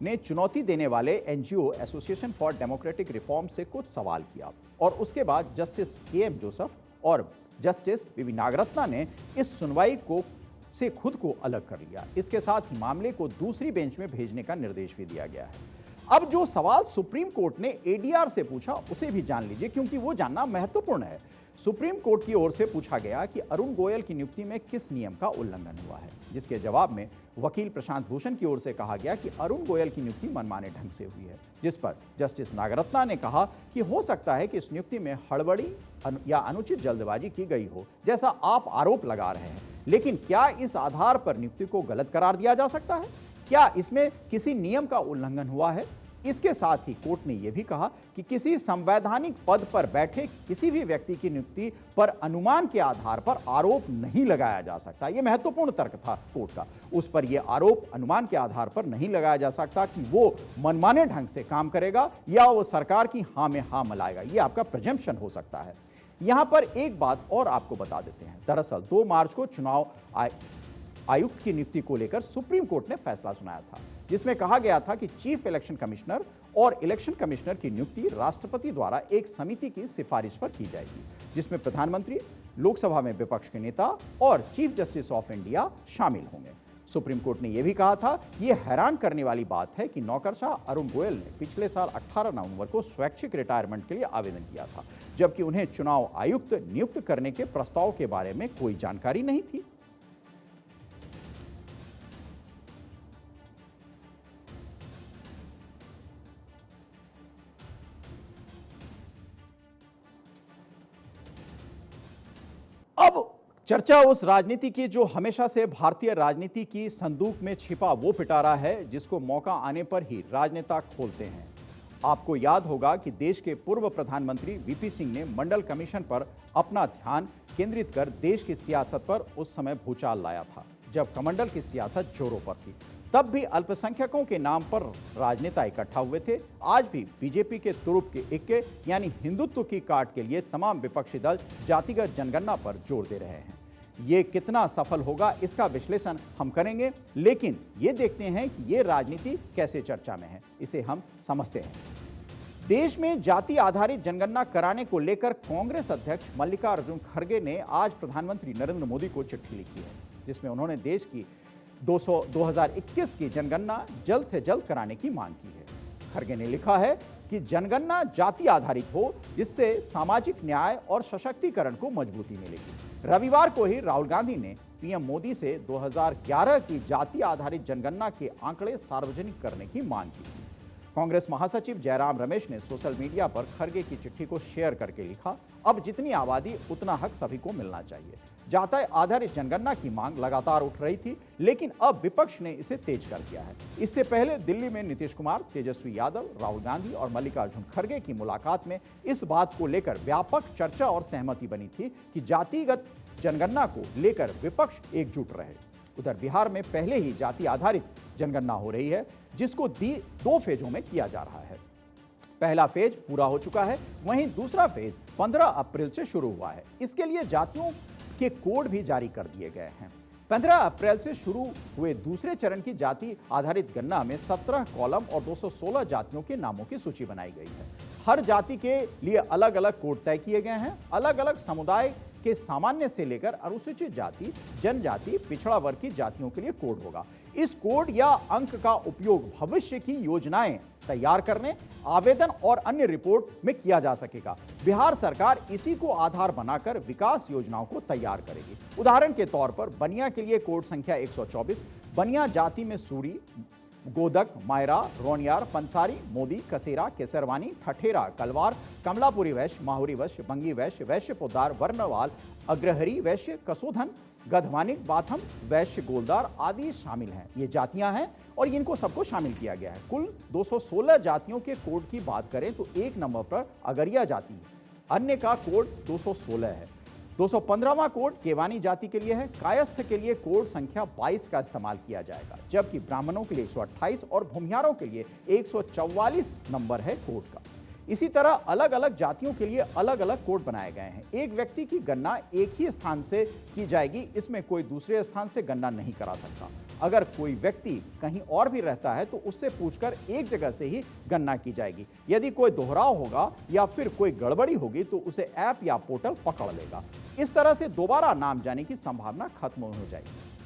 Speaker 1: ने चुनौती देने वाले NGO association for democratic reform से कुछ सवाल किया और उसके बाद जस्टिस के.एम. जोसेफ और जस्टिस पी.वी. नागरत्ना ने इस सुनवाई को से खुद को अलग कर लिया। इसके साथ ही मामले को दूसरी बेंच में भेजने का निर्देश भी दिया गया है। अब जो सवाल सुप्रीम कोर्ट ने एडीआर से पूछा उसे भी जान लीजिए, क्योंकि वो जानना महत्वपूर्ण है। सुप्रीम कोर्ट की ओर से पूछा गया कि अरुण गोयल की नियुक्ति में किस नियम का उल्लंघन हुआ है, जिसके जवाब में वकील प्रशांत भूषण की ओर से कहा गया कि अरुण गोयल की नियुक्ति मनमाने ढंग से हुई है, जिस पर जस्टिस नागरत्ना ने कहा कि हो सकता है कि इस नियुक्ति में हड़बड़ी या अनुचित जल्दबाजी की गई हो, जैसा आप आरोप लगा रहे हैं। लेकिन क्या इस आधार पर नियुक्ति को गलत करार दिया जा सकता है? क्या इसमें किसी नियम का उल्लंघन हुआ है? इसके साथ ही कोर्ट ने यह भी कहा कि किसी संवैधानिक पद पर बैठे किसी भी व्यक्ति की नियुक्ति पर अनुमान के आधार पर आरोप नहीं लगाया जा सकता। यह महत्वपूर्ण तर्क था कोर्ट का। उस पर यह आरोप अनुमान के आधार पर नहीं लगाया जा सकता कि वो मनमाने ढंग से काम करेगा या वो सरकार की हाँ में हाँ मिलाएगा। यह आपका प्रेजम्पशन हो सकता है। यहां पर एक बात और आपको बता देते हैं। दरअसल 2 मार्च को चुनाव आयुक्त की नियुक्ति को लेकर सुप्रीम कोर्ट ने फैसला सुनाया था, जिसमें कहा गया था कि चीफ इलेक्शन कमिश्नर और इलेक्शन कमिश्नर की नियुक्ति राष्ट्रपति द्वारा एक समिति की सिफारिश पर की जाएगी, जिसमें प्रधानमंत्री, लोकसभा में विपक्ष के नेता और चीफ जस्टिस ऑफ इंडिया शामिल होंगे। सुप्रीम कोर्ट ने यह भी कहा था, यह हैरान करने वाली बात है कि नौकरशाह अरुण गोयल ने पिछले साल 18 नवंबर को स्वैच्छिक रिटायरमेंट के लिए आवेदन किया था, जबकि उन्हें चुनाव आयुक्त नियुक्त करने के प्रस्ताव के बारे में कोई जानकारी नहीं थी। अब चर्चा उस राजनीति की जो हमेशा से भारतीय राजनीति की संदूक में छिपा वो पिटारा है, जिसको मौका आने पर ही राजनेता खोलते हैं। आपको याद होगा कि देश के पूर्व प्रधानमंत्री वीपी सिंह ने मंडल कमीशन पर अपना ध्यान केंद्रित कर देश की सियासत पर उस समय भूचाल लाया था, जब कमंडल की सियासत जोरों पर थी। तब भी अल्पसंख्यकों के नाम पर राजनेता इकट्ठा हुए थे। आज भी बीजेपी के तुरुप के इक्के यानी हिंदुत्व की काट के लिए तमाम विपक्षी दल जातिगत जनगणना पर जोर दे रहे हैं। ये कितना सफल होगा इसका विश्लेषण हम करेंगे, लेकिन ये देखते हैं कि ये राजनीति कैसे चर्चा में है, इसे हम समझते हैं। देश में जाति आधारित जनगणना कराने को लेकर कांग्रेस अध्यक्ष मल्लिकार्जुन खड़गे ने आज प्रधानमंत्री नरेंद्र मोदी को चिट्ठी लिखी है, जिसमें उन्होंने देश की 2021 की जनगणना जल्द से जल्द कराने की मांग की है। खड़गे ने लिखा है कि जनगणना जाति आधारित हो, जिससे सामाजिक न्याय और सशक्तिकरण को मजबूती मिलेगी। रविवार को ही राहुल गांधी ने पीएम मोदी से 2011 की जाति आधारित जनगणना के आंकड़े सार्वजनिक करने की मांग की थी। कांग्रेस महासचिव जयराम रमेश ने सोशल मीडिया पर खड़गे की चिट्ठी को शेयर करके लिखा, अब जितनी आबादी उतना हक सभी को मिलना चाहिए। जाति आधारित जनगणना की मांग लगातार उठ रही थी, लेकिन अब विपक्ष ने इसे तेज कर दिया है। इससे पहले दिल्ली में नीतीश कुमार, तेजस्वी यादव, राहुल गांधी और मल्लिकार्जुन खड़गे की मुलाकात में इस बात को लेकर व्यापक चर्चा और सहमति बनी थी कि जातिगत जनगणना को लेकर विपक्ष एकजुट रहे। उधर बिहार में पहले ही जाति आधारित जनगणना हो रही है, जिसको 2 फेजों में किया जा रहा है। पहला फेज पूरा हो चुका है, वहीं दूसरा फेज 15 अप्रैल से शुरू हुआ है। इसके लिए जातियों के कोड भी जारी कर दिए गए हैं। 15 अप्रैल से शुरू हुए दूसरे चरण की जाति आधारित गणना में 17 कॉलम और 216 जातियों के नामों की सूची बनाई गई है। हर जाति के लिए अलग अलग कोड तय किए गए हैं। अलग अलग समुदाय के सामान्य से लेकर अनुसूचित जाति, जनजाति, पिछड़ा वर्ग की जातियों के लिए कोड होगा। इस कोड या अंक का उपयोग भविष्य की योजनाएं तैयार करने, आवेदन और अन्य रिपोर्ट में किया जा सकेगा। बिहार सरकार इसी को आधार बनाकर विकास योजनाओं को तैयार करेगी। उदाहरण के तौर पर बनिया के लिए कोड संख्या 124, बनिया जाति में सूरी, गोदक, मायरा, रोनियार, पंसारी, मोदी, कसेरा, केसरवानी, ठठेरा, कलवार, कमलापुरी वैश्य, माहुरी वैश्य, बंगी वैश्य, वैश्य पोदार, वर्णवाल, अग्रहरी वैश्य, कसोधन, गधवानिक, बाथम, वैश्य गोलदार आदि शामिल हैं। ये जातियां हैं और इनको सबको शामिल किया गया है। कुल 216 जातियों के कोड की बात करें तो 1 नंबर पर अगरिया जाति है। अन्य का कोड 216 है। 215वां कोड केवानी जाति के लिए है। कायस्थ के लिए कोड संख्या 22 का इस्तेमाल किया जाएगा, जबकि ब्राह्मणों के लिए 128 और भूमिहारों के लिए 144 नंबर है कोड का। इसी तरह अलग अलग जातियों के लिए अलग अलग कोड बनाए गए हैं। एक व्यक्ति की गणना एक ही स्थान से की जाएगी, इसमें कोई दूसरे स्थान से गणना नहीं करा सकता। अगर कोई व्यक्ति कहीं और भी रहता है तो उससे पूछकर एक जगह से ही गणना की जाएगी। यदि कोई दोहराव होगा या फिर कोई गड़बड़ी होगी तो उसे ऐप या पोर्टल पकड़ लेगा। इस तरह से दोबारा नाम जाने की संभावना खत्म हो जाएगी।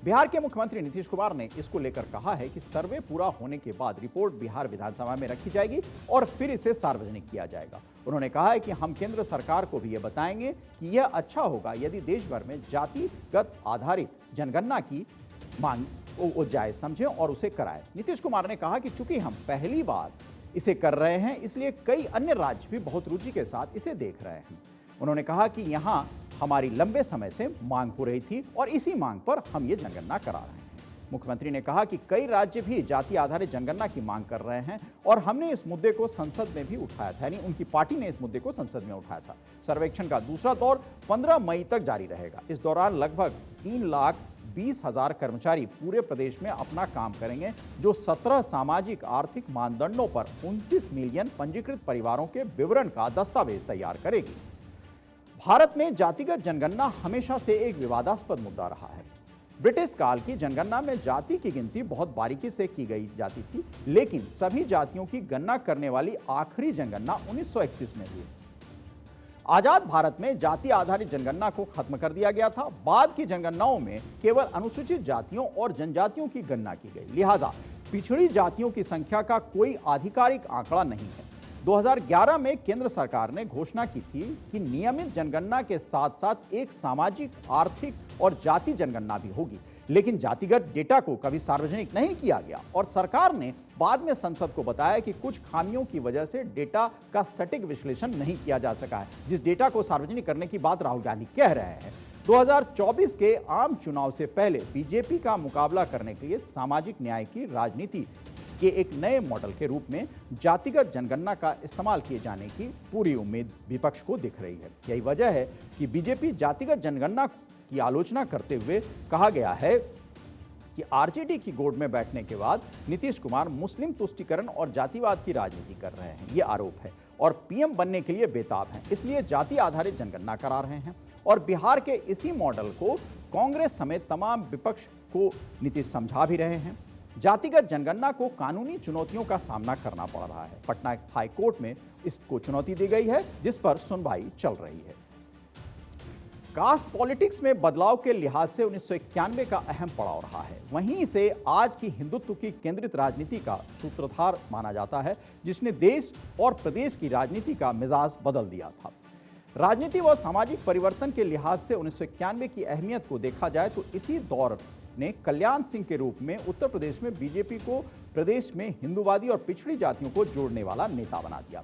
Speaker 1: बिहार के मुख्यमंत्री नीतीश कुमार ने इसको लेकर कहा है कि सर्वे पूरा होने के बाद रिपोर्ट बिहार विधानसभा में रखी जाएगी और फिर इसे सार्वजनिक किया जाएगा। उन्होंने कहा है कि हम केंद्र सरकार को भी यह बताएंगे कि यह अच्छा होगा यदि देश भर में जातिगत आधारित जनगणना की मांग वो जायज समझें और उसे कराएं। नीतीश कुमार ने कहा कि चूंकि हम पहली बार इसे कर रहे हैं, इसलिए कई अन्य राज्य भी बहुत रुचि के साथ इसे देख रहे हैं। उन्होंने कहा कि यहां हमारी लंबे समय से मांग हो रही थी और इसी मांग पर हम ये जनगणना करा रहे हैं। मुख्यमंत्री ने कहा कि कई राज्य भी जाति आधारित जनगणना की मांग कर रहे हैं और हमने इस मुद्दे को संसद में भी उठाया था, यानी उनकी पार्टी ने इस मुद्दे को संसद में उठाया था। सर्वेक्षण का दूसरा दौर 15 मई तक जारी रहेगा। इस दौरान लगभग 3,20,000 कर्मचारी पूरे प्रदेश में अपना काम करेंगे, जो 17 सामाजिक आर्थिक मानदंडों पर 29 मिलियन पंजीकृत परिवारों के विवरण का दस्तावेज तैयार करेगी। भारत में जातिगत जनगणना हमेशा से एक विवादास्पद मुद्दा रहा है। ब्रिटिश काल की जनगणना में जाति की गिनती बहुत बारीकी से की गई जाती थी, लेकिन सभी जातियों की गणना करने वाली आखिरी जनगणना 1931 में हुई। आजाद भारत में जाति आधारित जनगणना को खत्म कर दिया गया था। बाद की जनगणनाओं में केवल अनुसूचित जातियों और जनजातियों की गणना की गई, लिहाजा पिछड़ी जातियों की संख्या का कोई आधिकारिक आंकड़ा नहीं है। 2011 में केंद्र सरकार ने घोषणा की थी कि नियमित जनगणना के साथ साथ एक सामाजिक, आर्थिक और जाति जनगणना भी होगी, लेकिन जातिगत डेटा को कभी सार्वजनिक नहीं किया गया और सरकार ने बाद में संसद को बताया कि कुछ खामियों की वजह से डेटा का सटीक विश्लेषण नहीं किया जा सका है। जिस डेटा को सार्वजनिक करने की बात राहुल गांधी कह रहे हैं, 2024 के आम चुनाव से पहले बीजेपी का मुकाबला करने के लिए सामाजिक न्याय की राजनीति के एक नए मॉडल के रूप में जातिगत जनगणना का इस्तेमाल किए जाने की पूरी उम्मीद विपक्ष को दिख रही है। यही वजह है कि बीजेपी जातिगत जनगणना की आलोचना करते हुए कहा गया है कि आरजेडी की गोद में बैठने के बाद नीतीश कुमार मुस्लिम तुष्टीकरण और जातिवाद की राजनीति कर रहे हैं, ये आरोप है, और पीएम बनने के लिए बेताब हैं, इसलिए जाति आधारित जनगणना करा रहे हैं। और बिहार के इसी मॉडल को कांग्रेस समेत तमाम विपक्ष को नीतीश समझा भी रहे हैं। जातिगत जनगणना को कानूनी चुनौतियों का सामना करना पड़ रहा है। पटना हाई कोर्ट में इसको चुनौती दी गई है, जिस पर सुनवाई चल रही है। कास्ट पॉलिटिक्स में बदलाव के लिहाज से 1991 का अहम पड़ाव रहा है। वहीं से आज की हिंदुत्व की केंद्रित राजनीति का सूत्रधार माना जाता है, जिसने देश और प्रदेश की राजनीति का मिजाज बदल दिया था। राजनीति व सामाजिक परिवर्तन के लिहाज से 1991 की अहमियत को देखा जाए तो इसी दौर ने कल्याण सिंह के रूप में उत्तर प्रदेश में बीजेपी को प्रदेश में हिंदूवादी और पिछड़ी जातियों को जोड़ने वाला नेता बना दिया।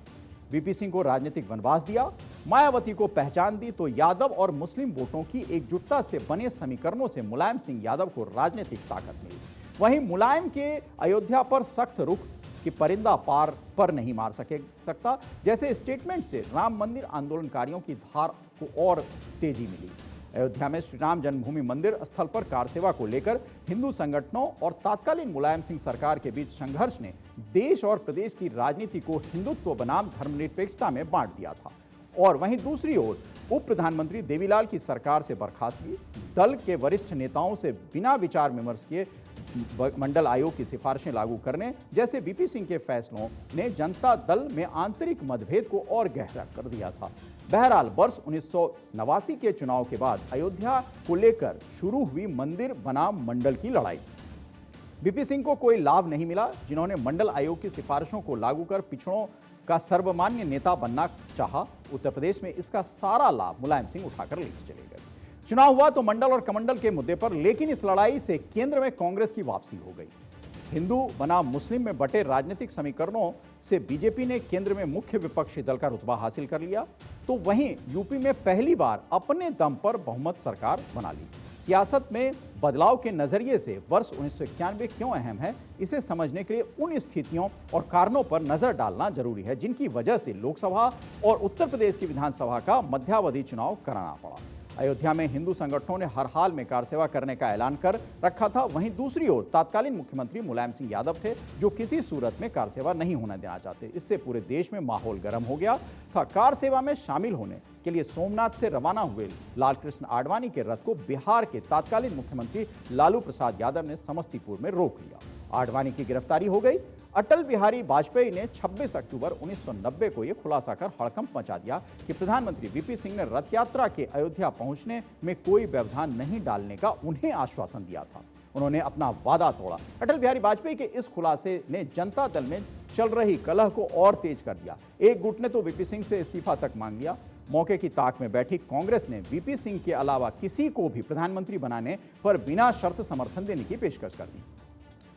Speaker 1: वीपी सिंह को राजनीतिक वनवास दिया, मायावती को पहचान दी, तो यादव और मुस्लिम वोटों की एकजुटता से बने समीकरणों से मुलायम सिंह यादव को राजनीतिक ताकत मिली। वहीं मुलायम के अयोध्या पर सख्त रुख कि परिंदा पार पर नहीं मार सकता जैसे स्टेटमेंट से राम मंदिर आंदोलनकारियों की धार को और तेजी मिली। अयोध्या में श्री राम जन्मभूमि मंदिर स्थल पर कार सेवा को लेकर हिंदू संगठनों और तत्कालीन मुलायम सिंह सरकार के बीच संघर्ष ने देश और प्रदेश की राजनीति को हिंदुत्व बनाम धर्मनिरपेक्षता में बांट दिया था। और वहीं दूसरी ओर उप प्रधानमंत्री देवीलाल की सरकार से बर्खास्तगी, दल के वरिष्ठ नेताओं से बिना विचार विमर्श किए मंडल आयोग की सिफारिशें लागू करने जैसे वीपी सिंह के फैसलों ने जनता दल में आंतरिक मतभेद को और गहरा कर दिया था। बहरहाल वर्ष 1989 के चुनाव के बाद अयोध्या को लेकर शुरू हुई मंदिर बनाम मंडल की लड़ाई। वीपी सिंह को कोई लाभ नहीं मिला, जिन्होंने मंडल आयोग की सिफारिशों को लागू कर पिछड़ों का सर्वमान्य नेता बनना चाहा। उत्तर प्रदेश में इसका सारा लाभ मुलायम सिंह उठाकर लेके चले गए। चुनाव हुआ तो मंडल और कमंडल के मुद्दे पर, लेकिन इस लड़ाई से केंद्र में कांग्रेस की वापसी हो गई। हिंदू बनाम मुस्लिम में बटे राजनीतिक समीकरणों से बीजेपी ने केंद्र में मुख्य विपक्षी दल का रुतबा हासिल कर लिया, तो वहीं यूपी में पहली बार अपने दम पर बहुमत सरकार बना ली। सियासत में बदलाव के नजरिए से वर्ष 1991 क्यों अहम है, इसे समझने के लिए उन स्थितियों और कारणों पर नजर डालना जरूरी है जिनकी वजह से लोकसभा और उत्तर प्रदेश की विधानसभा का मध्यावधि चुनाव कराना पड़ा। अयोध्या में हिंदू संगठनों ने हर हाल में कार सेवा करने का ऐलान कर रखा था। वहीं दूसरी ओर तत्कालीन मुख्यमंत्री मुलायम सिंह यादव थे, जो किसी सूरत में कार सेवा नहीं होने देना चाहते। इससे पूरे देश में माहौल गर्म हो गया था। कार सेवा में शामिल होने के लिए सोमनाथ से रवाना हुए लालकृष्ण आडवाणी के रथ को बिहार के तत्कालीन मुख्यमंत्री लालू प्रसाद यादव ने समस्तीपुर में रोक लिया। आडवाणी की गिरफ्तारी हो गई। अटल बिहारी वाजपेयी ने 26 अक्टूबर 1990 को यह खुलासा कर हड़कंप मचा दिया कि प्रधानमंत्री वीपी सिंह ने रथ यात्रा के अयोध्या पहुंचने में कोई व्यवधान नहीं डालने का उन्हें आश्वासन दिया था। उन्होंने अपना वादा तोड़ा। अटल बिहारी वाजपेयी के इस खुलासे ने जनता दल में चल रही कलह को और तेज कर दिया। एक गुट ने तो वीपी सिंह से इस्तीफा तक मांग लिया। मौके की ताक में बैठी कांग्रेस ने वीपी सिंह के अलावा किसी को भी प्रधानमंत्री बनाने पर बिना शर्त समर्थन देने की पेशकश कर दी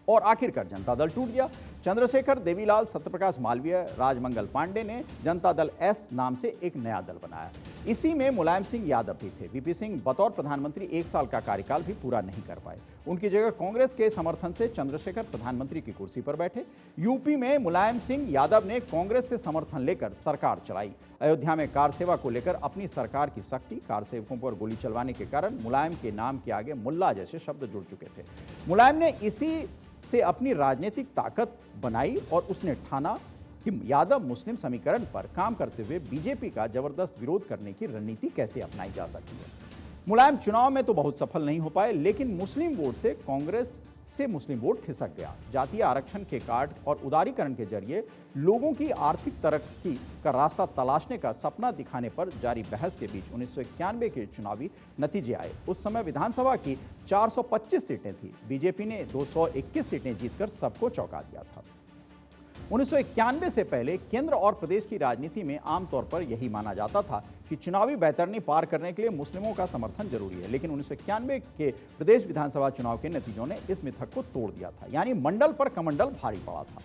Speaker 1: और आखिरकार जनता दल टूट गया। चंद्रशेखर, देवीलाल, सत्यप्रकाश मालवीय, राजमंगल पांडे ने जनता दल एस नाम से एक नया दल बनाया। इसी में मुलायम सिंह यादव भी थे। वीपी सिंह बतौर प्रधानमंत्री 1 साल का कार्यकाल भी पूरा नहीं कर पाए। उनकी जगह कांग्रेस के समर्थन से चंद्रशेखर प्रधानमंत्री की कुर्सी पर बैठे। यूपी में मुलायम सिंह यादव ने कांग्रेस से समर्थन लेकर सरकार चलाई। अयोध्या में कार सेवा को लेकर अपनी सरकार की सख्ती, कार सेवकों पर गोली चलवाने के कारण मुलायम के नाम के आगे मुल्ला जैसे शब्द जुड़ चुके थे। मुलायम ने इसी से अपनी राजनीतिक ताकत बनाई और उसने ठाना कि यादव मुस्लिम समीकरण पर काम करते हुए बीजेपी का जबरदस्त विरोध करने की रणनीति कैसे अपनाई जा सकती है। मुलायम चुनाव में तो बहुत सफल नहीं हो पाए, लेकिन मुस्लिम वोट से कांग्रेस से मुस्लिम वोट खिसक गया। जातीय आरक्षण के कार्ड और उदारीकरण के जरिए लोगों की आर्थिक तरक्की का रास्ता तलाशने का सपना दिखाने पर जारी बहस के बीच 1991 के चुनावी नतीजे आए। उस समय विधानसभा की 425 सीटें थी। बीजेपी ने 221 सीटें जीतकर सबको चौंका दिया था। 1991 से पहले केंद्र और प्रदेश की राजनीति में आमतौर पर यही माना जाता था कि चुनावी बैतरनी पार करने के लिए मुस्लिमों का समर्थन जरूरी है, लेकिन 1991 के प्रदेश विधानसभा चुनाव के नतीजों ने इस मिथक को तोड़ दिया था। यानी मंडल पर कमंडल भारी पड़ा था।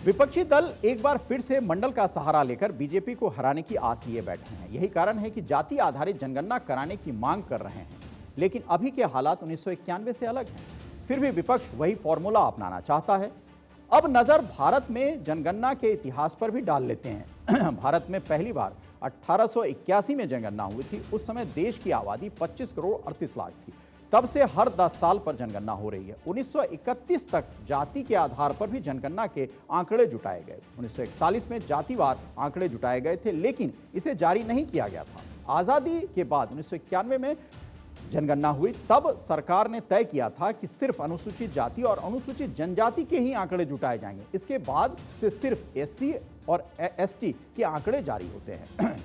Speaker 1: विपक्षी दल एक बार फिर से मंडल का सहारा लेकर बीजेपी को हराने की आस लिए बैठे हैं। यही कारण है कि जाति आधारित जनगणना कराने की मांग कर रहे हैं, लेकिन अभी के हालात 1991 से अलग हैं। फिर भी विपक्ष वही फॉर्मूला अपनाना चाहता है। अब नजर भारत में जनगणना के इतिहास पर भी डाल लेते हैं। भारत में पहली बार 1881 में जनगणना हुई थी। उस समय देश की आबादी 25 करोड़ 38 लाख थी। तब से हर 10 साल पर जनगणना हो रही है। 1931 तक जाति के आधार पर भी जनगणना के आंकड़े जुटाए गए। 1941 में जातिवार आंकड़े जुटाए गए थे, लेकिन इसे जारी नहीं किया गया था। आज़ादी के बाद 1991 में जनगणना हुई। तब सरकार ने तय किया था कि सिर्फ अनुसूचित जाति और अनुसूचित जनजाति के ही आंकड़े जुटाए जाएंगे। इसके बाद से सिर्फ एससी और एसटी के आंकड़े जारी होते हैं।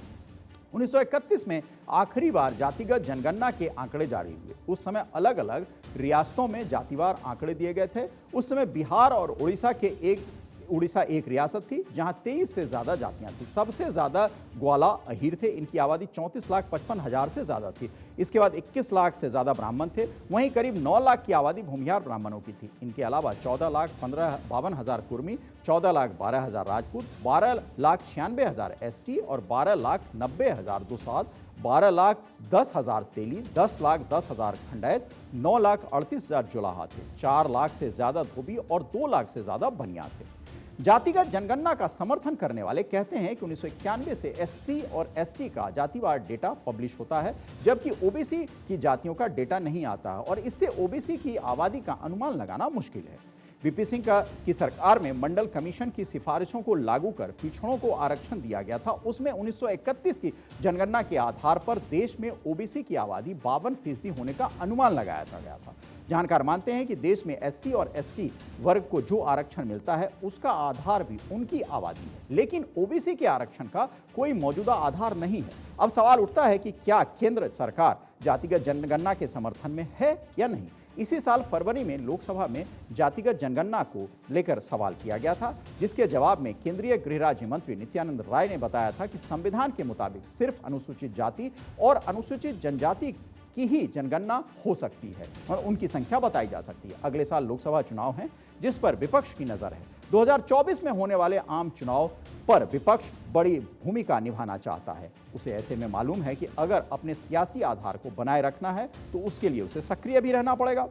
Speaker 1: 1931 में आखिरी बार जातिगत जनगणना के आंकड़े जारी हुए। उस समय अलग अलग रियासतों में जातिवार आंकड़े दिए गए थे। उस समय बिहार और उड़ीसा एक रियासत थी जहां 23 से ज्यादा जातियां थी। सबसे ज्यादा ग्वाला अहीर थे। इनकी आबादी 34,55,000 से ज्यादा थी। इसके बाद 21 लाख से ज्यादा ब्राह्मण थे। वहीं करीब 9 लाख की आबादी भूमिहार ब्राह्मणों की थी। इनके अलावा 14,52,000 कुर्मी, 14,12,000 राजपूत, 12,96,000 एसटी और 12,90,000 दुसाध, 12,10,000 तेली, 10,10,000 खंडायत, 9,38,000 जुलाहा थे। 4 लाख से ज्यादा धोबी और 2 लाख से ज्यादा बनिया थे। जातिगत जनगणना का समर्थन करने वाले कहते हैं कि 1991 से एससी और एसटी का जातिवार डेटा पब्लिश होता है, जबकि ओबीसी की जातियों का डेटा नहीं आता है और इससे ओबीसी की आबादी का अनुमान लगाना मुश्किल है। वीपी सिंह की सरकार में मंडल कमीशन की सिफारिशों को लागू कर पिछड़ों को आरक्षण दिया गया था। उसमें 1931 की जनगणना के आधार पर देश में ओबीसी की आबादी 52% होने का अनुमान लगाया गया था। जानकार मानते हैं कि देश में एससी और एसटी वर्ग को जो आरक्षण मिलता है उसका आधार भी उनकी आबादी है, लेकिन ओबीसी के आरक्षण का कोई मौजूदा आधार नहीं है। अब सवाल उठता है कि क्या केंद्र सरकार जातिगत जनगणना के समर्थन में है या नहीं। इसी साल फरवरी में लोकसभा में जातिगत जनगणना को लेकर सवाल किया गया था, जिसके जवाब में केंद्रीय गृह राज्य मंत्री नित्यानंद राय ने बताया था कि संविधान के मुताबिक सिर्फ अनुसूचित जाति और अनुसूचित जनजाति की ही जनगणना हो सकती है और उनकी संख्या बताई जा सकती है। अगले साल लोकसभा चुनाव हैं, जिस पर विपक्ष की नजर है। 2024 में होने वाले आम चुनाव पर विपक्ष बड़ी भूमिका निभाना चाहता है। उसे ऐसे में मालूम है कि अगर अपने सियासी आधार को बनाए रखना है तो उसके लिए उसे सक्रिय भी रहना पड़ेगा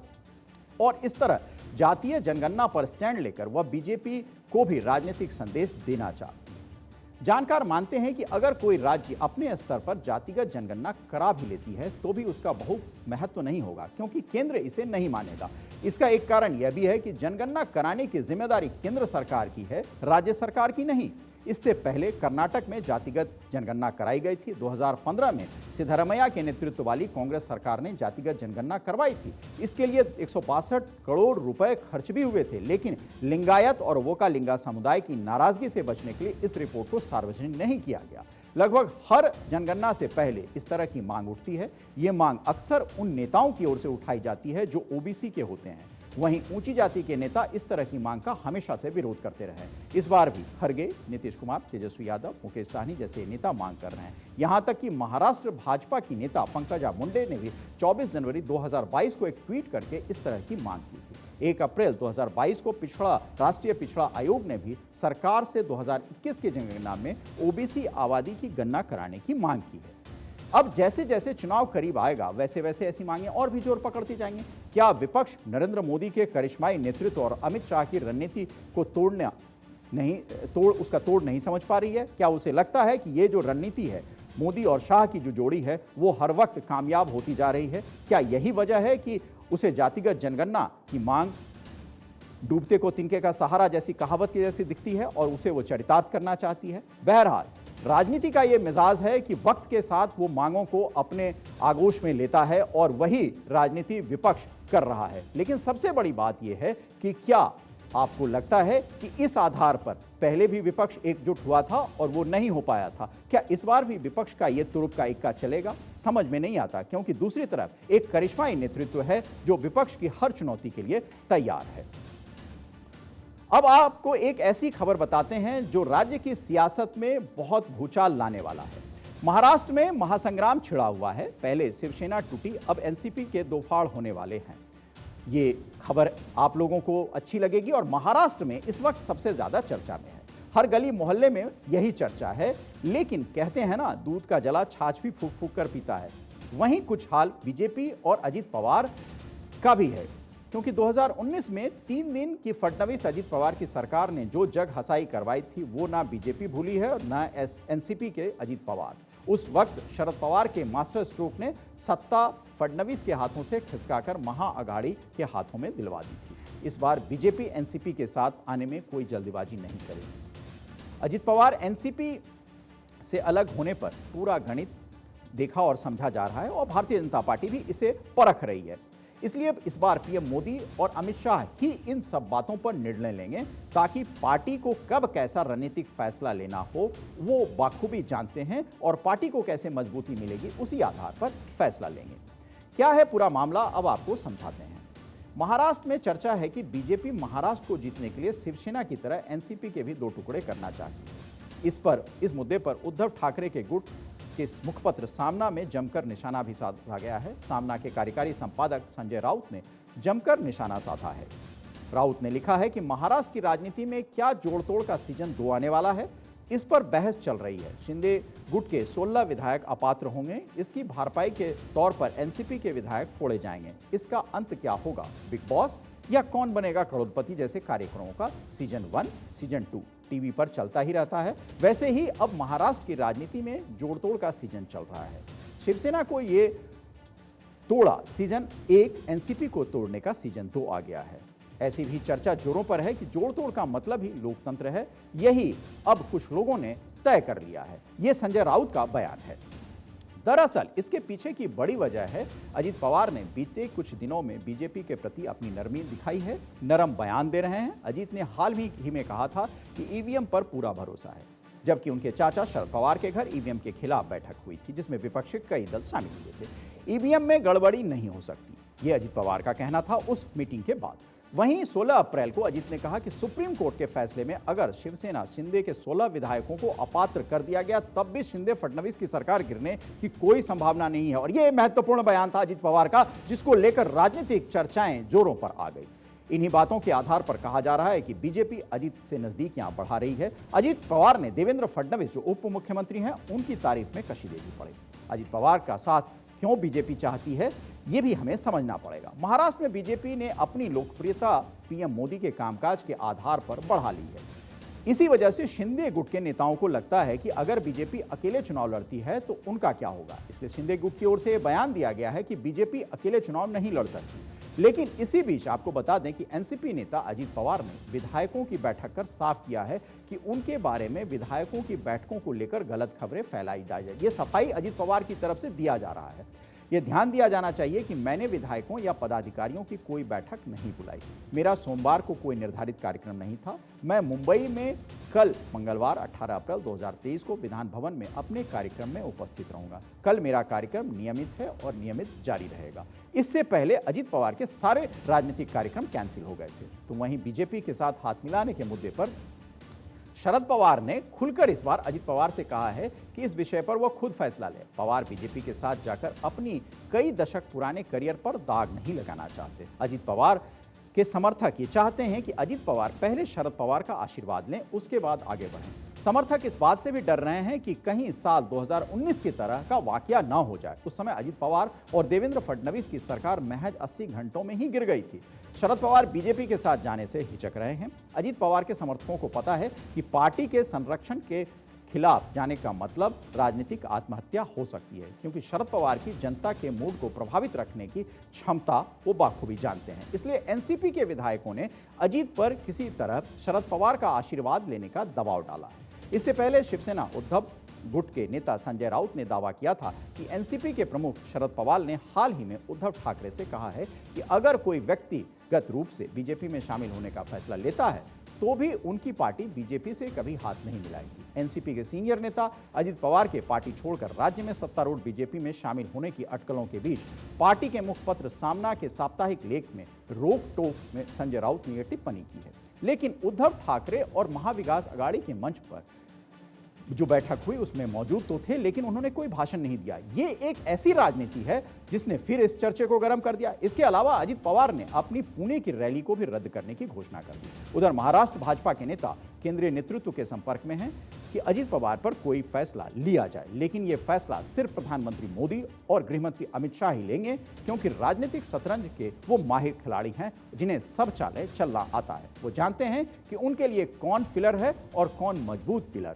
Speaker 1: और इस तरह जातीय जनगणना पर स्टैंड लेकर वह बीजेपी को भी राजनीतिक संदेश देना चाहती है। जानकार मानते हैं कि अगर कोई राज्य अपने स्तर पर जातिगत जनगणना करा भी लेती है तो भी उसका बहुत महत्व नहीं होगा, क्योंकि केंद्र इसे नहीं मानेगा। इसका एक कारण यह भी है कि जनगणना कराने की जिम्मेदारी केंद्र सरकार की है, राज्य सरकार की नहीं। इससे पहले कर्नाटक में जातिगत जनगणना कराई गई थी। 2015 में सिद्धरमैया के नेतृत्व वाली कांग्रेस सरकार ने जातिगत जनगणना करवाई थी। इसके लिए 162 करोड़ रुपए खर्च भी हुए थे, लेकिन लिंगायत और वोकालिंगा समुदाय की नाराजगी से बचने के लिए इस रिपोर्ट को सार्वजनिक नहीं किया गया। लगभग हर जनगणना से पहले इस तरह की मांग उठती है। ये मांग अक्सर उन नेताओं की ओर से उठाई जाती है जो ओबीसी के होते हैं। वहीं ऊंची जाति के नेता इस तरह की मांग का हमेशा से विरोध करते रहे। इस बार भी खरगे, नीतीश कुमार, तेजस्वी यादव, मुकेश सहनी जैसे नेता मांग कर रहे हैं। यहां तक कि महाराष्ट्र भाजपा की नेता पंकजा मुंडे ने भी 24 जनवरी 2022 को एक ट्वीट करके इस तरह की मांग की थी। 1 अप्रैल 2022 को राष्ट्रीय पिछड़ा आयोग ने भी सरकार से 2021 की जनगणना में ओबीसी आबादी की गणना कराने की मांग की है। अब जैसे जैसे चुनाव करीब आएगा वैसे वैसे ऐसी मांगें और भी जोर पकड़ती जाएंगी। क्या विपक्ष नरेंद्र मोदी के करिश्माई नेतृत्व और अमित शाह की रणनीति को उसका तोड़ नहीं समझ पा रही है? क्या उसे लगता है कि ये जो रणनीति है, मोदी और शाह की जो जोड़ी है, वो हर वक्त कामयाब होती जा रही है? क्या यही वजह है कि उसे जातिगत जनगणना की मांग डूबते को तिनके का सहारा जैसी कहावत की जैसी दिखती है और उसे वो चरितार्थ करना चाहती है? बहरहाल राजनीति का ये मिजाज है कि वक्त के साथ वो मांगों को अपने आगोश में लेता है और वही राजनीति विपक्ष कर रहा है। लेकिन सबसे बड़ी बात यह है कि क्या आपको लगता है कि इस आधार पर पहले भी विपक्ष एकजुट हुआ था और वो नहीं हो पाया था? क्या इस बार भी विपक्ष का ये तुरुप का इक्का चलेगा? समझ में नहीं आता, क्योंकि दूसरी तरफ एक करिश्माई नेतृत्व है जो विपक्ष की हर चुनौती के लिए तैयार है। अब आपको एक ऐसी खबर बताते हैं जो राज्य की सियासत में बहुत भूचाल लाने वाला है। महाराष्ट्र में महासंग्राम छिड़ा हुआ है। पहले शिवसेना टूटी, अब एनसीपी के दो फाड़ होने वाले हैं। ये खबर आप लोगों को अच्छी लगेगी और महाराष्ट्र में इस वक्त सबसे ज्यादा चर्चा में है। हर गली मोहल्ले में यही चर्चा है। लेकिन कहते हैं ना, दूध का जला छाछ भी फूक फूक कर पीता है। वहीं कुछ हाल बीजेपी और अजित पवार का भी है, क्योंकि 2019 में 3 दिन की फडणवीस अजित पवार की सरकार ने जो जग हसाई करवाई थी वो ना बीजेपी भूली है और ना एनसीपी के अजित पवार। उस वक्त शरद पवार के मास्टर स्ट्रोक ने सत्ता फडणवीस के हाथों से खिसकाकर महाअघाड़ी के हाथों में दिलवा दी थी। इस बार बीजेपी एनसीपी के साथ आने में कोई जल्दबाजी नहीं करेगी। अजित पवार एनसीपी से अलग होने पर पूरा गणित देखा और समझा जा रहा है और भारतीय जनता पार्टी भी इसे परख रही है। इसलिए इस बार पीएम मोदी और अमित शाह ही इन सब बातों पर निर्णय लेंगे, ताकि पार्टी को कब कैसा रणनीतिक फैसला लेना हो वो बाखूबी जानते हैं और पार्टी को कैसे मजबूती मिलेगी उसी आधार पर फैसला लेंगे। क्या है पूरा मामला, अब आपको समझाते हैं। महाराष्ट्र में चर्चा है कि बीजेपी महाराष्ट्र को जीतने के लिए शिवसेना की तरह एनसीपी के भी 2 टुकड़े करना चाहती है। इस मुद्दे पर उद्धव ठाकरे के गुट के मुखपत्र सामना में जमकर निशाना भी साधा गया है। सामना के कार्यकारी संपादक संजय राउत ने जमकर निशाना साधा है। राउत ने लिखा है कि महाराष्ट्र की राजनीति में क्या जोड़तोड़ का सीजन 2 आने वाला है, इस पर बहस चल रही है। शिंदे गुट के 16 विधायक अपात्र होंगे। इसकी भरपाई के तौर पर एनसीपी के विधायक फोड़े जाएंगे। इसका अंत क्या होगा? बिग बॉस या कौन बनेगा करोड़पति जैसे कार्यक्रमों का सीजन 1, सीजन 2 टीवी पर चलता ही रहता है। वैसे ही अब महाराष्ट्र की राजनीति में जोड़तोड़ का सीजन चल रहा है। शिवसेना को ये तोड़ा सीजन 1, एनसीपी को तोड़ने का सीजन 2 आ गया है। ऐसी भी चर्चा जोरों पर है कि जोड़तोड़ का मतलब ही लोकतंत्र है। यही अब कुछ लोगों ने तय कर लिया है। यह संजय राउत का बयान है। दरअसल इसके पीछे की बड़ी वजह है, अजित पवार ने बीते कुछ दिनों में बीजेपी के प्रति अपनी नरमी दिखाई है, नरम बयान दे रहे हैं। अजित ने हाल ही में कहा था कि ईवीएम पर पूरा भरोसा है, जबकि उनके चाचा शरद पवार के घर ईवीएम के खिलाफ बैठक हुई थी जिसमें विपक्ष के कई दल शामिल हुए थे। ईवीएम में गड़बड़ी नहीं हो सकती, ये अजित पवार का कहना था उस मीटिंग के बाद। वहीं 16 अप्रैल को अजित ने कहा कि सुप्रीम कोर्ट के फैसले में अगर शिवसेना शिंदे के 16 विधायकों को अपात्र कर दिया गया तब भी शिंदे फडणवीस की सरकार गिरने की कोई संभावना नहीं है। और यह महत्वपूर्ण बयान था अजित पवार का, जिसको लेकर राजनीतिक चर्चाएं जोरों पर आ गई। इन्हीं बातों के आधार पर कहा जा रहा है कि बीजेपी अजित से नजदीकियां बढ़ा रही है। अजित पवार ने देवेंद्र फडणवीस जो उप मुख्यमंत्री हैं उनकी तारीफ में कशी देनी पड़े। अजित पवार का साथ क्यों बीजेपी चाहती है ये भी हमें समझना पड़ेगा। महाराष्ट्र में बीजेपी ने अपनी लोकप्रियता पीएम मोदी के कामकाज के आधार पर बढ़ा ली है। इसी वजह से शिंदे गुट के नेताओं को लगता है कि अगर बीजेपी अकेले चुनाव लड़ती है तो उनका क्या होगा। इसलिए शिंदे गुट की ओर से यह बयान दिया गया है कि बीजेपी अकेले चुनाव नहीं लड़ सकती। लेकिन इसी बीच आपको बता दें कि एनसीपी नेता अजीत पवार ने विधायकों की बैठक कर साफ किया है कि उनके बारे में विधायकों की बैठकों को लेकर गलत खबरें फैलाई जा रही है। ये सफाई अजीत पवार की तरफ से दिया जा रहा है। यह ध्यान दिया जाना चाहिए कि मैंने विधायकों या पदाधिकारियों की कोई बैठक नहीं बुलाई। मेरा सोमवार को कोई निर्धारित कार्यक्रम नहीं था। मैं मुंबई में कल मंगलवार 18 अप्रैल 2023 को विधान भवन में अपने कार्यक्रम में उपस्थित रहूंगा। कल मेरा कार्यक्रम नियमित है और नियमित जारी रहेगा। इससे पहले अजीत पवार के सारे राजनीतिक कार्यक्रम कैंसिल हो गए थे। तो वहीं बीजेपी के साथ हाथ मिलाने के मुद्दे पर शरद पवार ने खुलकर इस बार अजीत पवार से कहा है कि इस विषय पर वह खुद फैसला ले। पवार बीजेपी के साथ जाकर अपनी कई दशक पुराने करियर पर दाग नहीं लगाना चाहते। अजीत पवार के समर्थक ये चाहते हैं कि अजीत पवार पहले शरद पवार का आशीर्वाद लें, उसके बाद आगे बढ़ें। समर्थक इस बात से भी डर रहे हैं कि कहीं साल 2019 की तरह का वाकया ना हो जाए। उस समय अजीत पवार और देवेंद्र फडणवीस की सरकार महज 80 घंटों में ही गिर गई थी। शरद पवार बीजेपी के साथ जाने से हिचक रहे हैं। अजीत पवार के समर्थकों को पता है कि पार्टी के संरक्षण के खिलाफ जाने का मतलब राजनीतिक आत्महत्या हो सकती है, क्योंकि शरद पवार की जनता के मूड को प्रभावित रखने की क्षमता वो बाखूबी जानते हैं। इसलिए एनसीपी के विधायकों ने अजीत पर किसी तरह शरद पवार का आशीर्वाद लेने का दबाव डाला है। इससे पहले शिवसेना उद्धव गुट के नेता संजय राउत ने दावा किया था कि एनसीपी के प्रमुख शरद पवार ने हाल ही में उद्धव ठाकरे से कहा है कि अगर कोई व्यक्तिगत रूप से बीजेपी में शामिल होने का फैसला लेता है तो भी उनकी पार्टी बीजेपी से कभी हाथ नहीं मिलाएगी। एनसीपी के सीनियर नेता अजीत पवार के पार्टी छोड़कर राज्य में सत्तारूढ़ बीजेपी में शामिल होने की अटकलों के बीच पार्टी के मुखपत्र सामना के साप्ताहिक लेख में रोक टोक में संजय राउत ने यह टिप्पणी की है। लेकिन उद्धव ठाकरे और महाविकास अघाड़ी के मंच पर जो बैठक हुई उसमें मौजूद तो थे, लेकिन उन्होंने कोई भाषण नहीं दिया। ये एक ऐसी राजनीति है जिसने फिर इस चर्चे को गर्म कर दिया। इसके अलावा अजीत पवार ने अपनी पुणे की रैली को भी रद्द करने की घोषणा कर दी। उधर महाराष्ट्र भाजपा के नेता केंद्रीय नेतृत्व के संपर्क में हैं कि अजीत पवार पर कोई फैसला लिया जाए, लेकिन यह फैसला सिर्फ प्रधानमंत्री मोदी और गृहमंत्री अमित शाह ही लेंगे, क्योंकि राजनीतिक शतरंज के वो माहिर खिलाड़ी हैं जिन्हें सब चालें चलना आता है। वो जानते हैं कि उनके लिए कौन फिलर है और कौन मजबूत पिलर।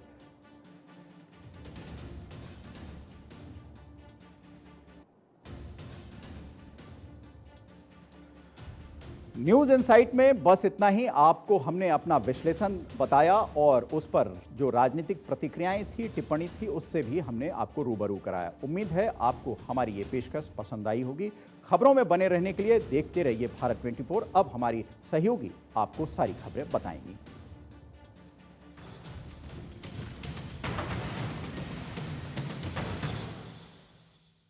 Speaker 1: न्यूज़ इनसाइट में बस इतना ही। आपको हमने अपना विश्लेषण बताया और उस पर जो राजनीतिक प्रतिक्रियाएं थी, टिप्पणी थी, उससे भी हमने आपको रूबरू कराया। उम्मीद है आपको हमारी ये पेशकश पसंद आई होगी। खबरों में बने रहने के लिए देखते रहिए भारत 24। अब हमारी सहयोगी आपको सारी खबरें बताएंगी।